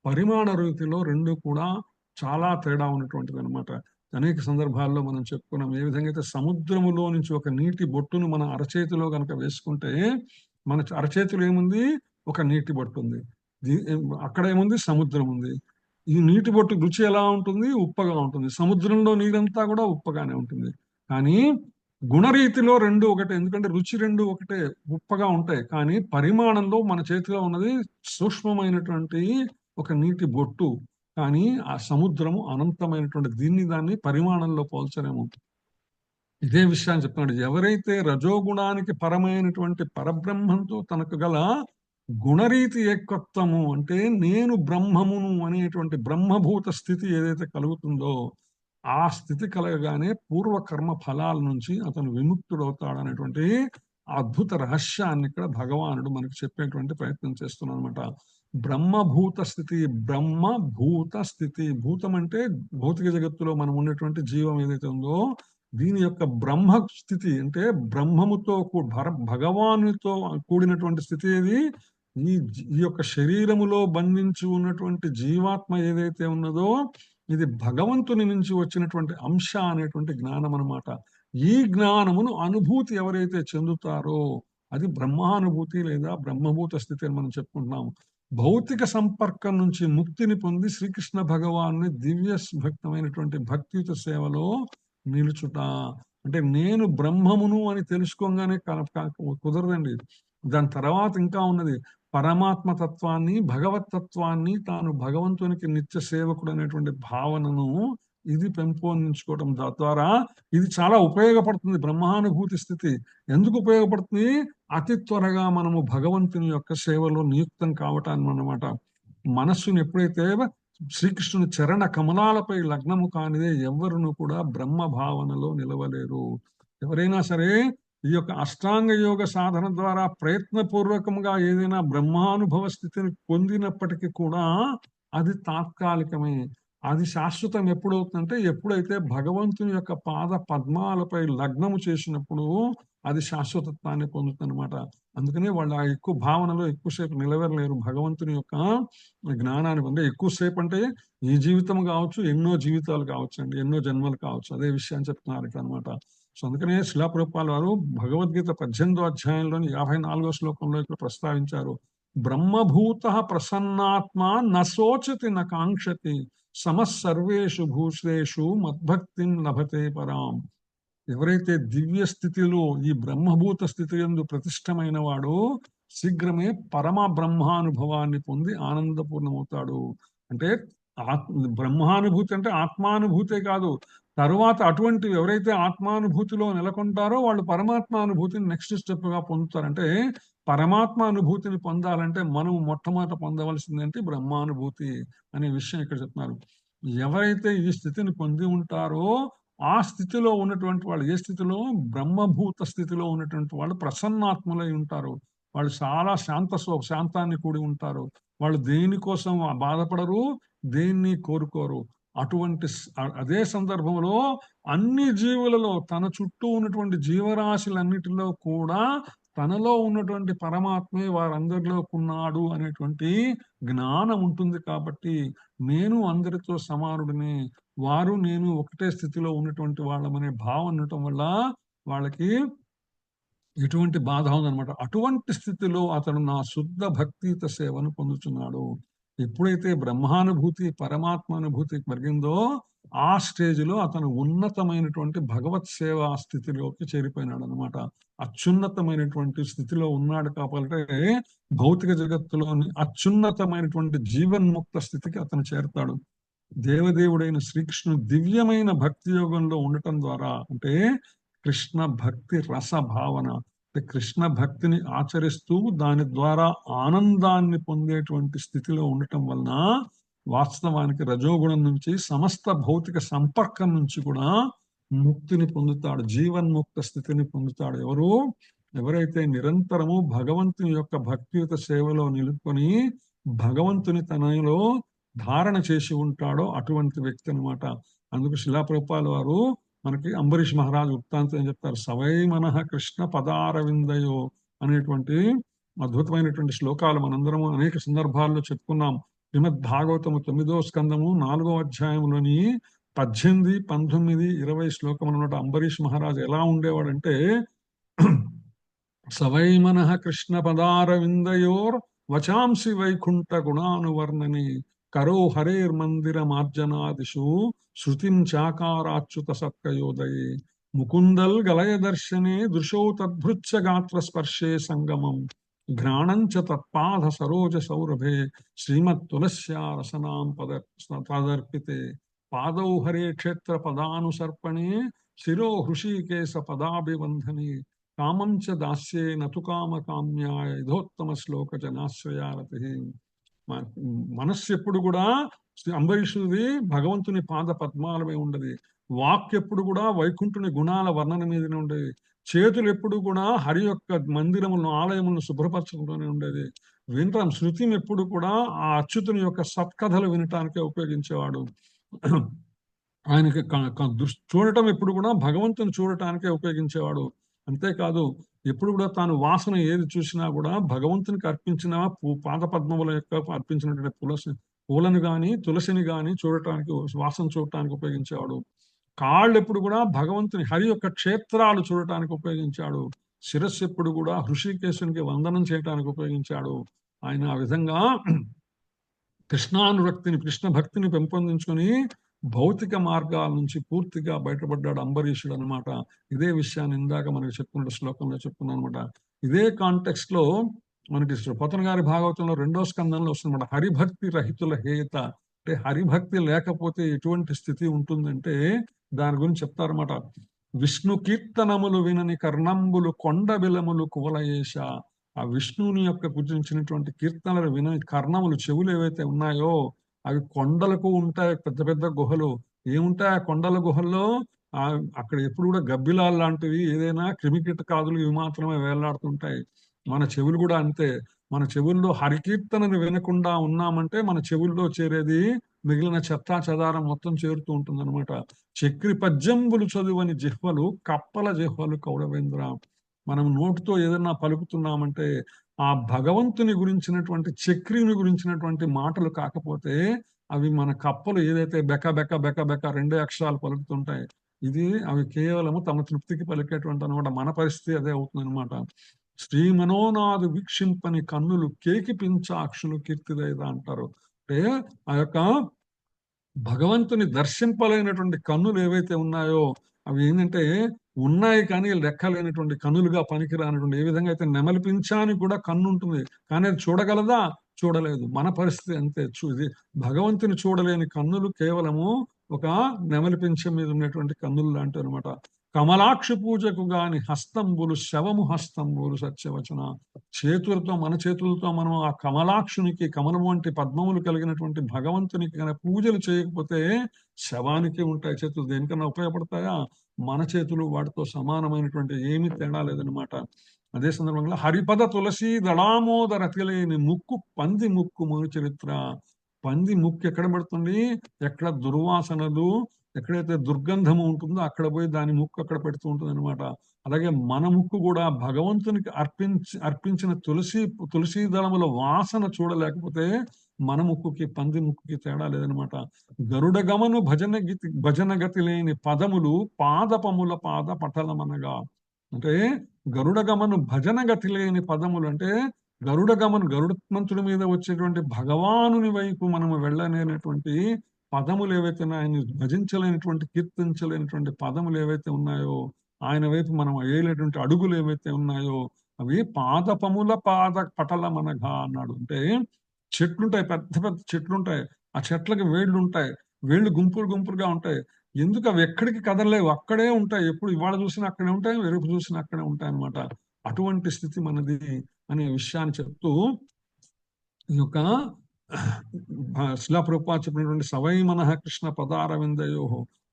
పరిమాణ రీతిలో రెండు కూడా చాలా తేడా ఉన్నటువంటిది అనమాట. అనేక సందర్భాల్లో మనం చెప్పుకున్నాం. ఏ విధంగా అయితే సముద్రములో నుంచి ఒక నీటి బొట్టును మన అరచేతిలో కనుక వేసుకుంటే, మన అరచేతిలో ఏముంది? ఒక నీటి బొట్టు ఉంది. అక్కడ ఏముంది? సముద్రం ఉంది. ఈ నీటి బొట్టు రుచి ఎలా ఉంటుంది? ఉప్పగా ఉంటుంది. సముద్రంలో నీరంతా కూడా ఉప్పగానే ఉంటుంది. కానీ గుణరీతిలో రెండు ఒకటే. ఎందుకంటే రుచి రెండు ఒకటే, ఉప్పగా ఉంటాయి. కానీ పరిమాణంలో మన చేతిలో ఉన్నది సూక్ష్మమైనటువంటి ఒక నీటి బొట్టు. కానీ ఆ సముద్రము అనంతమైనటువంటి, దాన్ని పరిమాణంలో పోల్చలేము. ఇదే విషయాన్ని చెప్తున్నాడు. ఎవరైతే రజోగుణానికి పరమైనటువంటి పరబ్రహ్మంతో తనకు గల గుణరీతి ఏకత్వము, అంటే నేను బ్రహ్మమును అనేటువంటి బ్రహ్మభూత స్థితి ఏదైతే కలుగుతుందో, ఆ స్థితి కలగగానే పూర్వకర్మ ఫలాల నుంచి అతను విముక్తుడవుతాడు అనేటువంటి అద్భుత రహస్యాన్ని ఇక్కడ భగవానుడు మనకు చెప్పేటువంటి ప్రయత్నం చేస్తున్నాడు అనమాట. బ్రహ్మభూత స్థితి. బ్రహ్మభూత స్థితి, భూతం అంటే భౌతిక జగత్తులో మనం ఉన్నటువంటి జీవం ఏదైతే ఉందో దీని యొక్క బ్రహ్మ స్థితి, అంటే బ్రహ్మముతో భగవానుతో కూడినటువంటి స్థితి ఏది? ఈ యొక్క శరీరములో బంధించి ఉన్నటువంటి జీవాత్మ ఏదైతే ఉన్నదో ఇది భగవంతుని నుంచి వచ్చినటువంటి అంశ అనేటువంటి జ్ఞానం అనమాట. ఈ జ్ఞానమును అనుభూతి ఎవరైతే చెందుతారో అది బ్రహ్మానుభూతి లేదా బ్రహ్మభూత స్థితి అని మనం చెప్పుకుంటున్నాము. భౌతిక సంపర్కం నుంచి ముక్తిని పొంది శ్రీకృష్ణ భగవాన్ని దివ్య భక్తమైనటువంటి భక్తియుత సేవలో నిలుచుట. అంటే నేను బ్రహ్మమును అని తెలుసుకోగానే కుదరదండి. దాని తర్వాత ఇంకా ఉన్నది పరమాత్మ తత్వాన్ని, భగవత్ తత్వాన్ని, తాను భగవంతునికి నిత్య సేవకుడు అనేటువంటి భావనను ఇది పెంపొందించుకోవడం ద్వారా ఇది చాలా ఉపయోగపడుతుంది. బ్రహ్మానుభూతి స్థితి ఎందుకు ఉపయోగపడుతుంది? అతి త్వరగా మనము భగవంతుని యొక్క సేవలో నియుక్తం కావటాన్ని అన్నమాట. మనస్సును ఎప్పుడైతే శ్రీకృష్ణుని చరణ కమలాలపై లగ్నము కానిదే ఎవరును కూడా బ్రహ్మ భావనలో నిలవలేరు. ఎవరైనా సరే ఈ యొక్క అష్టాంగ యోగ సాధన ద్వారా ప్రయత్నపూర్వకంగా ఏదైనా బ్రహ్మానుభవ స్థితిని పొందినప్పటికీ కూడా అది తాత్కాలికమే. అది శాశ్వతం ఎప్పుడవుతుందంటే ఎప్పుడైతే భగవంతుని యొక్క పాద పద్మాలపై లగ్నము చేసినప్పుడు అది శాశ్వతత్వాన్ని పొందుతుందన్నమాట. అందుకనే వాళ్ళు ఆ ఎక్కువ భావనలో ఎక్కువసేపు నిలవలేరు భగవంతుని యొక్క జ్ఞానాన్ని. అంటే ఎక్కువసేపు అంటే ఈ జీవితం కావచ్చు, ఎన్నో జీవితాలు కావచ్చు అండి, ఎన్నో జన్మలు కావచ్చు, అదే విషయాన్ని చెప్తున్నారు ఇక్కడ అనమాట. సో అందుకనే శిలా ప్రభుపాదుల వారు భగవద్గీత 18వ అధ్యాయంలోని 54వ శ్లోకంలో ఇక్కడ ప్రస్తావించారు. బ్రహ్మభూత ప్రసన్నాత్మ నశోచతి నకాంక్షతి సమస్సర్వేషు భూషేషు మద్భక్తిం లభతే పరాం. ఎవరైతే దివ్య స్థితిలో ఈ బ్రహ్మభూత స్థితి యందు ప్రతిష్టమైన వాడు శీఘ్రమే పరమ బ్రహ్మానుభవాన్ని పొంది ఆనందపూర్ణమవుతాడు. అంటే బ్రహ్మానుభూతి అంటే ఆత్మానుభూతే కాదు, తరువాత అటువంటి ఎవరైతే ఆత్మానుభూతిలో నెలకొంటారో వాళ్ళు పరమాత్మానుభూతిని నెక్స్ట్ స్టెప్ గా పొందుతారు. అంటే పరమాత్మ అనుభూతిని పొందాలంటే మనం మొట్టమొదట పొందవలసిందంటే బ్రహ్మానుభూతి అనే విషయం ఇక్కడ చెప్తున్నారు. ఎవరైతే ఈ స్థితిని పొంది ఉంటారో ఆ స్థితిలో ఉన్నటువంటి వాళ్ళు, ఏ స్థితిలో, బ్రహ్మభూత స్థితిలో ఉన్నటువంటి వాళ్ళు ప్రసన్నాత్ములై ఉంటారు. వాళ్ళు చాలా శాంతాన్ని కూడి ఉంటారు. వాళ్ళు దేనికోసం బాధపడరు, దేన్ని కోరుకోరు. అటువంటి అదే సందర్భంలో అన్ని జీవులలో తన చుట్టూ ఉన్నటువంటి జీవరాశులన్నిటిలో కూడా తనలో ఉన్నటువంటి పరమాత్మే వారందరిలో ఉన్నాడు అనేటువంటి జ్ఞానం ఉంటుంది. కాబట్టి నేను అందరితో సమానుడిని, వారు నేను ఒకటే స్థితిలో ఉన్నటువంటి వాళ్ళమనే భావం ఉండటం వల్ల వాళ్ళకి ఎటువంటి బాధ ఉందన్నమాట. అటువంటి స్థితిలో అతను నా శుద్ధ భక్తియుత సేవను పొందుతున్నాడు. ఎప్పుడైతే బ్రహ్మానుభూతి పరమాత్మానుభూతి పెరిగిందో ఆ స్టేజ్లో అతను ఉన్నతమైనటువంటి భగవత్ సేవా స్థితిలోకి చేరిపోయినాడు అనమాట. అత్యున్నతమైనటువంటి స్థితిలో ఉన్నాడు. కాబట్టి భౌతిక జగత్తులోని అత్యున్నతమైనటువంటి జీవన్ముక్త స్థితికి అతను చేరుతాడు. దేవదేవుడైన శ్రీకృష్ణుడు దివ్యమైన భక్తి యోగంలో ఉండటం ద్వారా, అంటే కృష్ణ భక్తి రస భావన, కృష్ణ భక్తిని ఆచరిస్తూ దాని ద్వారా ఆనందాన్ని పొందేటువంటి స్థితిలో ఉండటం వలన వాస్తవానికి రజోగుణం నుంచి సమస్త భౌతిక సంపర్కం నుంచి కూడా ముక్తిని పొందుతాడు, జీవన్ముక్త స్థితిని పొందుతాడు. ఎవరైతే నిరంతరము భగవంతుని యొక్క భక్తియుత సేవలో నిలుపుకొని భగవంతుని తనలో ధారణ చేసి ఉంటాడో అటువంటి వ్యక్తి అనమాట. అందుకు శిలా ప్రభుపాదుల వారు మనకి అంబరీష్ మహారాజు వృత్తాంతం ఏం చెప్తారు, సవై మనః కృష్ణ పదారవిందయో అనేటువంటి అద్భుతమైనటువంటి శ్లోకాలు మనందరము అనేక సందర్భాల్లో చెప్పుకున్నాం. శ్రీమద్ భాగవతము 9వ స్కందము 4వ అధ్యాయంలోని 18, 19, 20 శ్లోకములు అన్నమాట. అంబరీష్ మహారాజు ఎలా ఉండేవాడంటే, సవై మనః కృష్ణ పదారవిందయోర్ వచాంసి వైకుంఠ గుణానువర్ణని కరో హరేర్మందిర మార్జనాదిషు శృతిం చాకారాచ్యుత సత్కయోదయే ముకుందల్ గలయ దర్శనే దృశౌ తద్భృచ్చ గాత్ర స్పర్శే సంగమం ఘ్రాణంచ తత్పాద సరోజ సౌరభే శ్రీమత్ తులస్యా రసనాం పదర్పితే పాదౌ హరే క్షేత్ర పదానుసర్పణే శిరో హృషీకేశ పదాభివంధనే కామం చ దాస్యే నతు కామ కామ్యాయ యథోత్తమ శ్లోక జనాశ్రయారతి. మనస్సు ఎప్పుడు కూడా అంబరీషుది భగవంతుని పాద పద్మాలమే ఉండేది. వాక్ ఎప్పుడు కూడా వైకుంఠుని గుణాల వర్ణన మీదనే ఉండేది. చేతులు ఎప్పుడు కూడా హరి యొక్క మందిరములను ఆలయములను శుభ్రపరచుకుంటూనే ఉండేది. వినటం శృతి ఎప్పుడు కూడా ఆ అచ్యుతుని యొక్క సత్కథలు వినటానికే ఉపయోగించేవాడు. ఆయనకి చూడటం ఎప్పుడు కూడా భగవంతుని చూడటానికే ఉపయోగించేవాడు. అంతేకాదు ఎప్పుడు కూడా తాను వాసన ఏది చూసినా కూడా భగవంతునికి అర్పించిన పాద పద్మముల యొక్క అర్పించినటువంటి పూలను గాని తులసిని గాని చూడటానికి, వాసన చూడటానికి ఉపయోగించేవాడు. కాళ్ళు ఎప్పుడు కూడా భగవంతుని హరి యొక్క క్షేత్రాలు చూడటానికి ఉపయోగించాడు. శిరస్సు ఎప్పుడు కూడా హృషికేశునికి వందనం చేయటానికి ఉపయోగించాడు. ఆయన ఆ విధంగా కృష్ణానురక్తిని, కృష్ణ భక్తిని పెంపొందించుకొని భౌతిక మార్గాల నుంచి పూర్తిగా బయటపడ్డాడు అంబరీషుడు అనమాట. ఇదే విషయాన్ని ఇందాక మనకి చెప్పుకున్న శ్లోకంలో చెప్పుకున్నాం అనమాట. ఇదే కాంటెక్స్ట్ లో మనకి పోతన గారి భాగవతంలో 2వ స్కందంలో వస్తుందన్నమాట. హరిభక్తి రహితుల హేత, అంటే హరిభక్తి లేకపోతే ఎటువంటి స్థితి ఉంటుందంటే దాని గురించి చెప్తారన్నమాట. విష్ణు కీర్తనములు వినని కర్ణంబులు కొండ బిలములు కువలయేష. ఆ విష్ణువుని యొక్క గురించినటువంటి కీర్తనలు వినని కర్ణములు, చెవులు ఏవైతే ఉన్నాయో అవి కొండలకు ఉంటాయి. పెద్ద పెద్ద గుహలు ఏముంటాయి ఆ కొండల గుహల్లో, అక్కడ ఎప్పుడు కూడా గబ్బిలాలు లాంటివి, ఏదైనా క్రిమికీటకాదులు ఇవి మాత్రమే వేలాడుతుంటాయి. మన చెవులు కూడా అంతే. మన చెవుల్లో హరికీర్తనను వినకుండా ఉన్నామంటే మన చెవుల్లో చేరేది మిగిలిన చెత్తా చెదారం మొత్తం చేరుతూ ఉంటుంది అనమాట. చక్రి పద్యంబులు చదువని జిహ్వలు కప్పల జిహ్వలు కౌడవేంద్ర. మనం నోటితో ఏదన్నా పలుకుతున్నామంటే ఆ భగవంతుని గురించినటువంటి చక్రిని గురించినటువంటి మాటలు కాకపోతే అవి మన కప్పలు ఏదైతే బెక బెక బెక బెక రెండే అక్షరాలు పలుకుతుంటాయి, ఇది అవి కేవలము తమ తృప్తికి పలికేటువంటి అనమాట. మన పరిస్థితి అదే అవుతుంది అనమాట. శ్రీ మనోనాథు వీక్షింపని కన్నులు కేకి పించాక్షులు కీర్తిదైద అంటారు. అంటే ఆ యొక్క భగవంతుని దర్శింపలేనటువంటి కన్నులు ఏవైతే ఉన్నాయో అవి ఏంటంటే ఉన్నాయి కానీ లెక్కలేనటువంటి కన్నులుగా పనికిరానటువంటి, ఏ విధంగా అయితే నెమలి పించానికి కూడా కన్ను ఉంటుంది కానీ అది చూడగలదా? చూడలేదు. మన పరిస్థితి అంతే. ఇది భగవంతుని చూడలేని కన్నులు కేవలము ఒక నెమలి పింఛం మీద ఉన్నటువంటి కన్నులు లాంటివి అనమాట. కమలాక్షి పూజకు గాని హస్తంబులు శవము హస్తంబులు సత్యవచన. చేతులతో మన చేతులతో మనం ఆ కమలాక్షునికి, కమలం వంటి పద్మములు కలిగినటువంటి భగవంతునికి కనుక పూజలు చేయకపోతే శవానికి ఉంటాయి చేతులు, దేనికన్నా ఉపయోగపడతాయా? మన చేతులు వాటితో సమానమైనటువంటి ఏమీ తేడా లేదనమాట. అదే సందర్భంగా హరిపద తులసి దళామోదర తిలేని ముక్కు పంది ముక్కు మను చరిత్ర. పంది ముక్కు ఎక్కడ పడుతుంది? ఎక్కడ దుర్వాసనలు, ఎక్కడైతే దుర్గంధము ఉంటుందో అక్కడ పోయి దాని ముక్కు అక్కడ పెడుతూ ఉంటుంది అనమాట. అలాగే మన ముక్కు కూడా భగవంతునికి అర్పించిన తులసి దళముల వాసన చూడలేకపోతే మన ముక్కుకి పంది ముక్కుకి తేడా లేదనమాట. గరుడ గమను భజన గతి లేని పదములు పాదపముల పాద పటలమనగా. అంటే గరుడ గమను భజన గతి లేని పదములు అంటే గరుడమంతుడి మీద వచ్చేటువంటి భగవానుని వైపు మనము వెళ్ళలేనటువంటి పదములు ఏవైతే ఆయన్ని భజించలేనటువంటి, కీర్తించలేనటువంటి పదములు ఏవైతే ఉన్నాయో, ఆయన వైపు మనం వేయలేటువంటి అడుగులు ఏవైతే ఉన్నాయో అవి పాదపముల పాద పటలమనగా అన్నాడు. అంటే చెట్లుంటాయి, పెద్ద పెద్ద చెట్లుంటాయి, ఆ చెట్లకి వేళ్ళు ఉంటాయి, వేళ్ళు గుంపులు గుంపులుగా ఉంటాయి. ఎందుకు అవి ఎక్కడికి కదలలేవు, అక్కడే ఉంటాయి. ఎప్పుడు ఇవాళ చూసినా అక్కడే ఉంటాయి, రేపు చూసినా అక్కడే ఉంటాయి అనమాట. అటువంటి స్థితి మనది అనే విషయాన్ని చెప్తూ ఈ యొక్క శిలా ప్రభుపాద చెప్పినటువంటి సవై మనః కృష్ణ పదారవిందయో,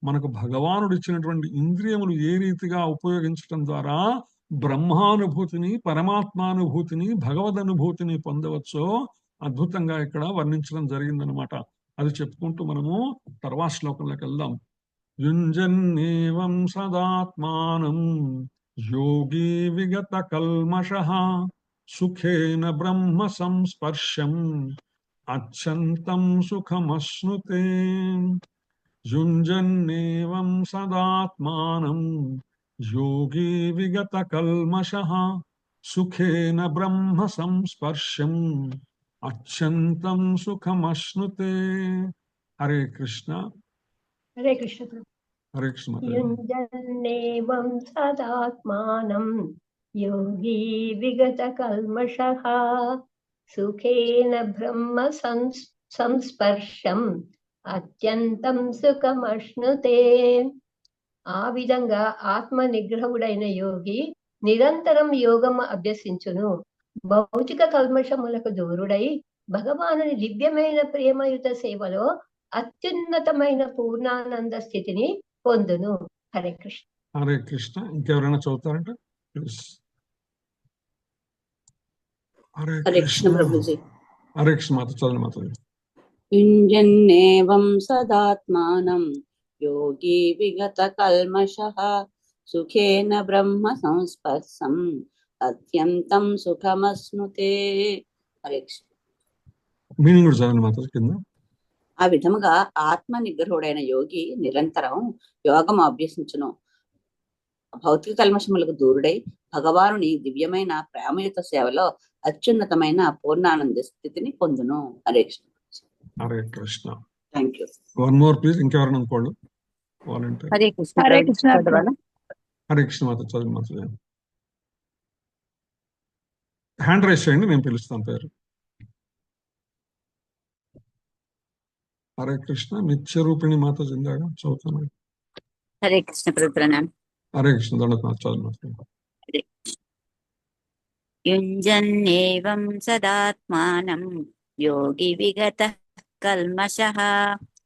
మనకు భగవానుడు ఇచ్చినటువంటి ఇంద్రియములు ఏ రీతిగా ఉపయోగించడం ద్వారా బ్రహ్మానుభూతిని, పరమాత్మానుభూతిని, భగవదనుభూతిని పొందవచ్చో అద్భుతంగా ఇక్కడ వర్ణించడం జరిగిందనమాట. అది చెప్పుకుంటూ మనము తర్వాత శ్లోకంలోకి వెళ్దాం. యుంజన్నేవం సదాత్మానం యోగి విగత కల్మషః సుఖేన బ్రహ్మ సంస్పర్శం అచ్యంతం సుఖమశ్నుతే. యుంజన్నేవం సదాత్మానం యోగి విగత కల్మషః సుఖేన బ్రహ్మ సంస్పర్శం అచ్యంతం సుఖమశ్నుతే. హరే కృష్ణ. హరే కృష్ణ. హరే కృష్ణ. యుంజన్నేవం సదాత్మానం యోగి విగత కల్మషః సుఖేన బ్రహ్మ సంస్పర్శం అత్యంతం సుఖమశ్నుతే. ఆ విధంగా ఆత్మ నిగ్రహుడైన యోగి నిరంతరం యోగము అభ్యసించును. భౌతిక కల్మషములకు దూరుడై భగవానుని దివ్యమైన ప్రేమయుత సేవలో అత్యున్నతమైన పూర్ణానంద స్థితిని పొందును. హరే కృష్ణ. హరే కృష్ణ. ఇంకెవరైనా చదువుతారంటే ప్లీజ్. హరే కృష్ణ ప్రభుజీ. హరే కృష్ణ మాత. చదువు మాత. యుంజన్నేవం సదాత్మానం యోగి విగత కల్మషః సుఖేన బ్రహ్మ సంస్పర్శం అత్యంతం సుఖమశ్నుతే. హరే కృష్ణ. మీనింగ్ కూడా చదవండి మాత కింద. ఆ విధముగా ఆత్మ నిగ్రహుడైన యోగి నిరంతరం యోగము అభ్యసించును. భౌతిక కల్మషములకు దూరుడై భగవానుని దివ్యమైన ప్రేమయుత సేవలో అత్యున్నతమైన పూర్ణానంద స్థితిని పొందును. Hare Krishna. Hare Krishna. Thank you. One more please. ఇంకెవరైనా అనుకోండి. వాలంటీర్. హరే కృష్ణ. హరే కృష్ణ. హరే కృష్ణ మాత. చదువు మాత. హ్యాండ్ రైస్ చేయండి, నేను పిలుస్తాను పేరు. హరే కృష్ణ. నిత్య రూపిణి మాత జిందాగా చదువుతాను. హరే కృష్ణ ప్రభుత్వ. హరే కృష్ణ. దండత్ మాత. చదువు. యుంజన్నేవం సదాత్మానం యోగి విగత కల్మషః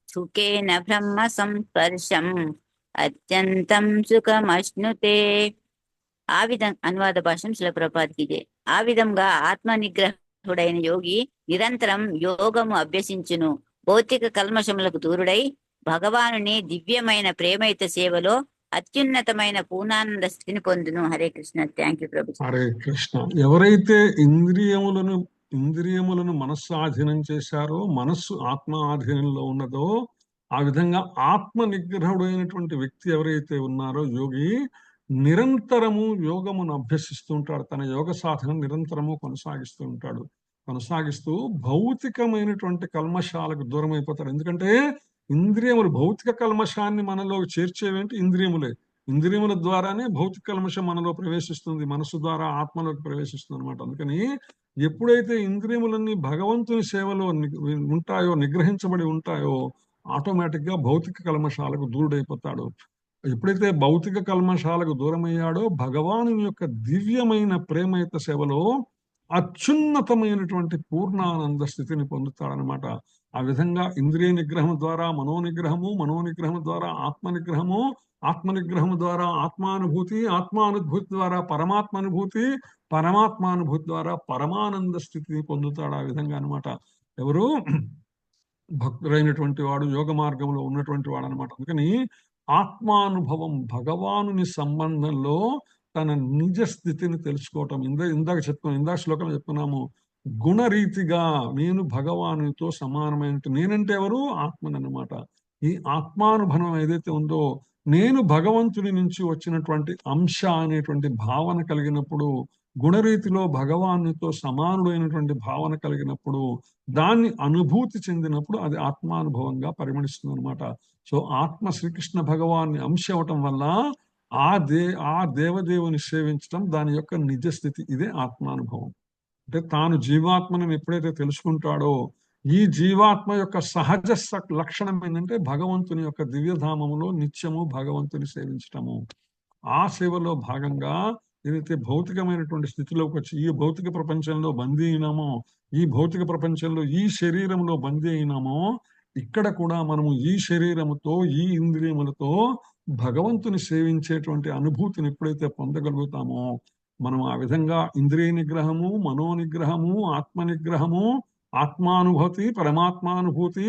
సుఖేన బ్రహ్మ సంస్పర్శం అత్యంతం సుఖమశ్నుతే. ఆ విధంగా అనువాద భాషం శిల ప్రభుపాదకి. ఆ విధంగా ఆత్మ నిగ్రహుడైన యోగి నిరంతరం యోగము అభ్యసించును. భౌతిక కల్మషములకు దూరుడై భగవానుని దివ్యమైన ప్రేమయుత సేవలో అత్యున్నతమైన పూర్ణానంద స్థితిని పొందును. హరే కృష్ణ. థ్యాంక్ యూ ప్రభు. హరే కృష్ణ. ఎవరైతే ఇంద్రియములను మనస్సు ఆధీనం చేశారో, మనస్సు ఆత్మ ఆధీనంలో ఉన్నదో, ఆ విధంగా ఆత్మ నిగ్రహుడు అయినటువంటి వ్యక్తి ఎవరైతే ఉన్నారో యోగి నిరంతరము యోగమును అభ్యసిస్తూ ఉంటాడు. తన యోగ సాధన నిరంతరము కొనసాగిస్తూ భౌతికమైనటువంటి కల్మషాలకు దూరం అయిపోతాడు. ఎందుకంటే ఇంద్రియములు భౌతిక కల్మషాన్ని మనలో చేర్చేవేంటి? ఇంద్రియముల ద్వారానే భౌతిక కల్మషం మనలో ప్రవేశిస్తుంది, మనసు ద్వారా ఆత్మలోకి ప్రవేశిస్తుంది అనమాట. అందుకని ఎప్పుడైతే ఇంద్రియములన్నీ భగవంతుని సేవలో ఉంటాయో, నిగ్రహించబడి ఉంటాయో, ఆటోమేటిక్ గా భౌతిక కల్మషాలకు దూరుడైపోతాడు. ఎప్పుడైతే భౌతిక కల్మషాలకు దూరమయ్యాడో భగవాను యొక్క దివ్యమైన ప్రేమయుత సేవలో అత్యున్నతమైనటువంటి పూర్ణానంద స్థితిని పొందుతాడనమాట. ఆ విధంగా ఇంద్రియ నిగ్రహం ద్వారా మనోనిగ్రహము, మనోనిగ్రహం ద్వారా ఆత్మనిగ్రహము, ఆత్మనిగ్రహము ద్వారా ఆత్మానుభూతి, ఆత్మానుభూతి ద్వారా పరమాత్మానుభూతి, పరమాత్మానుభూతి ద్వారా పరమానంద స్థితిని పొందుతాడు. ఆ విధంగా అనమాట ఎవరు భక్తుడైనటువంటి వాడు, యోగ మార్గంలో ఉన్నటువంటి వాడు అనమాట. అందుకని ఆత్మానుభవం, భగవానుని సంబంధంలో తన నిజ స్థితిని తెలుసుకోవటం. ఇందాక శ్లోకంలో చెప్పుకున్నాము, గుణరీతిగా నేను భగవానునితో సమానమైన, నేనంటే ఎవరు? ఆత్మని అన్నమాట. ఈ ఆత్మానుభవం ఏదైతే ఉందో, నేను భగవంతుని నుంచి వచ్చినటువంటి అంశ అనేటువంటి భావన కలిగినప్పుడు, గుణరీతిలో భగవానునితో సమానుడైనటువంటి భావన కలిగినప్పుడు, దాన్ని అనుభూతి చెందినప్పుడు అది ఆత్మానుభవంగా పరిగణిస్తుంది అనమాట. సో ఆత్మ శ్రీకృష్ణ భగవాన్ని అంశ అవటం వల్ల ఆ దేవదేవుని సేవించటం దాని యొక్క నిజస్థితి. ఇదే ఆత్మానుభవం. అంటే తాను జీవాత్మను ఎప్పుడైతే తెలుసుకుంటాడో, ఈ జీవాత్మ యొక్క సహజ లక్షణం ఏంటంటే భగవంతుని యొక్క దివ్యధామములో నిత్యము భగవంతుని సేవించటము. ఆ సేవలో భాగంగా ఏదైతే భౌతికమైనటువంటి స్థితిలోకి వచ్చి ఈ భౌతిక ప్రపంచంలో బందీ అయినామో, ఈ భౌతిక ప్రపంచంలో ఈ శరీరంలో బందీ అయినామో, ఇక్కడ కూడా మనము ఈ శరీరముతో, ఈ ఇంద్రియములతో భగవంతుని సేవించేటువంటి అనుభూతిని ఎప్పుడైతే పొందగలుగుతామో, మనం ఆ విధంగా ఇంద్రియ నిగ్రహము, మనోనిగ్రహము, ఆత్మనిగ్రహము, ఆత్మానుభూతి, పరమాత్మానుభూతి,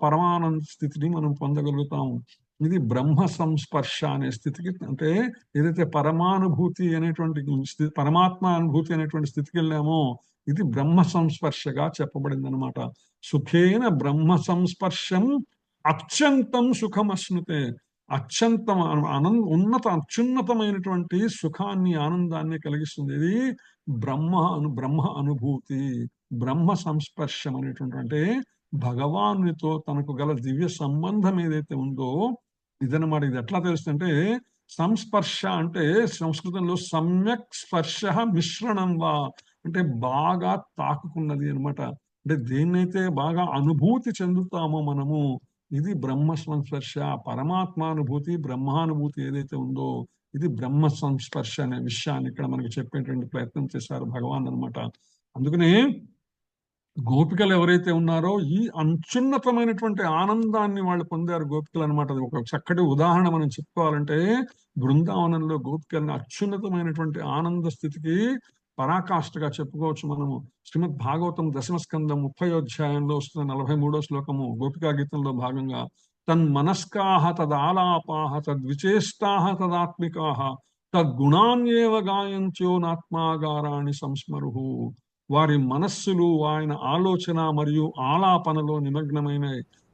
పరమానంద స్థితిని మనం పొందగలుగుతాము. ఇది బ్రహ్మ సంస్పర్శ అనే స్థితికి, అంటే ఏదైతే పరమానుభూతి అనేటువంటి పరమాత్మ అనుభూతి అనేటువంటి స్థితికి వెళ్ళామో, ఇది బ్రహ్మ సంస్పర్శగా చెప్పబడింది అనమాట. సుఖేన బ్రహ్మ సంస్పర్శం అత్యంతం సుఖమశ్నుతే. అత్యున్నతమైనటువంటి సుఖాన్ని, ఆనందాన్ని కలిగిస్తుంది. ఇది బ్రహ్మ అనుభూతి, బ్రహ్మ సంస్పర్శం అనేటువంటి, అంటే భగవానునితో తనకు గల దివ్య సంబంధం ఏదైతే ఉందో ఇదనమాట. ఇది ఎట్లా తెలుస్తుంటే, సంస్పర్శ అంటే సంస్కృతంలో సమ్యక్ స్పర్శ మిశ్రణం వా, అంటే బాగా తాకుకున్నది అనమాట. అంటే దేన్నైతే బాగా అనుభూతి చెందుతామో మనము, ఇది బ్రహ్మ సంస్పర్శ. పరమాత్మానుభూతి, బ్రహ్మానుభూతి ఏదైతే ఉందో ఇది బ్రహ్మ సంస్పర్శ అనే విషయాన్ని ఇక్కడ మనకు చెప్పేటువంటి ప్రయత్నం చేశారు భగవాన్ అనమాట. అందుకనే గోపికలు ఎవరైతే ఉన్నారో ఈ అత్యున్నతమైనటువంటి ఆనందాన్ని వాళ్ళు పొందారు గోపికలు అనమాట. అది ఒక చక్కటి ఉదాహరణ మనం చెప్పుకోవాలంటే, బృందావనంలో గోపికలను అత్యున్నతమైనటువంటి ఆనంద స్థితికి పరాకాష్ఠగా చెప్పుకోవచ్చు మనము. శ్రీమద్ భాగవతం 10వ స్కందం 30వ అధ్యాయంలో వస్తున్న 43వ శ్లోకము గోపికా గీతంలో భాగంగా, తన్మనస్కాః తదాలాపాః తద్విచేష్టాః తదాత్మికాః తద్గుణాన్యేవ గాయంత్యో నాత్మాగారాణి సంస్మరుః. వారి మనస్సులు ఆయన ఆలోచన మరియు ఆలాపనలో నిమగ్నమైన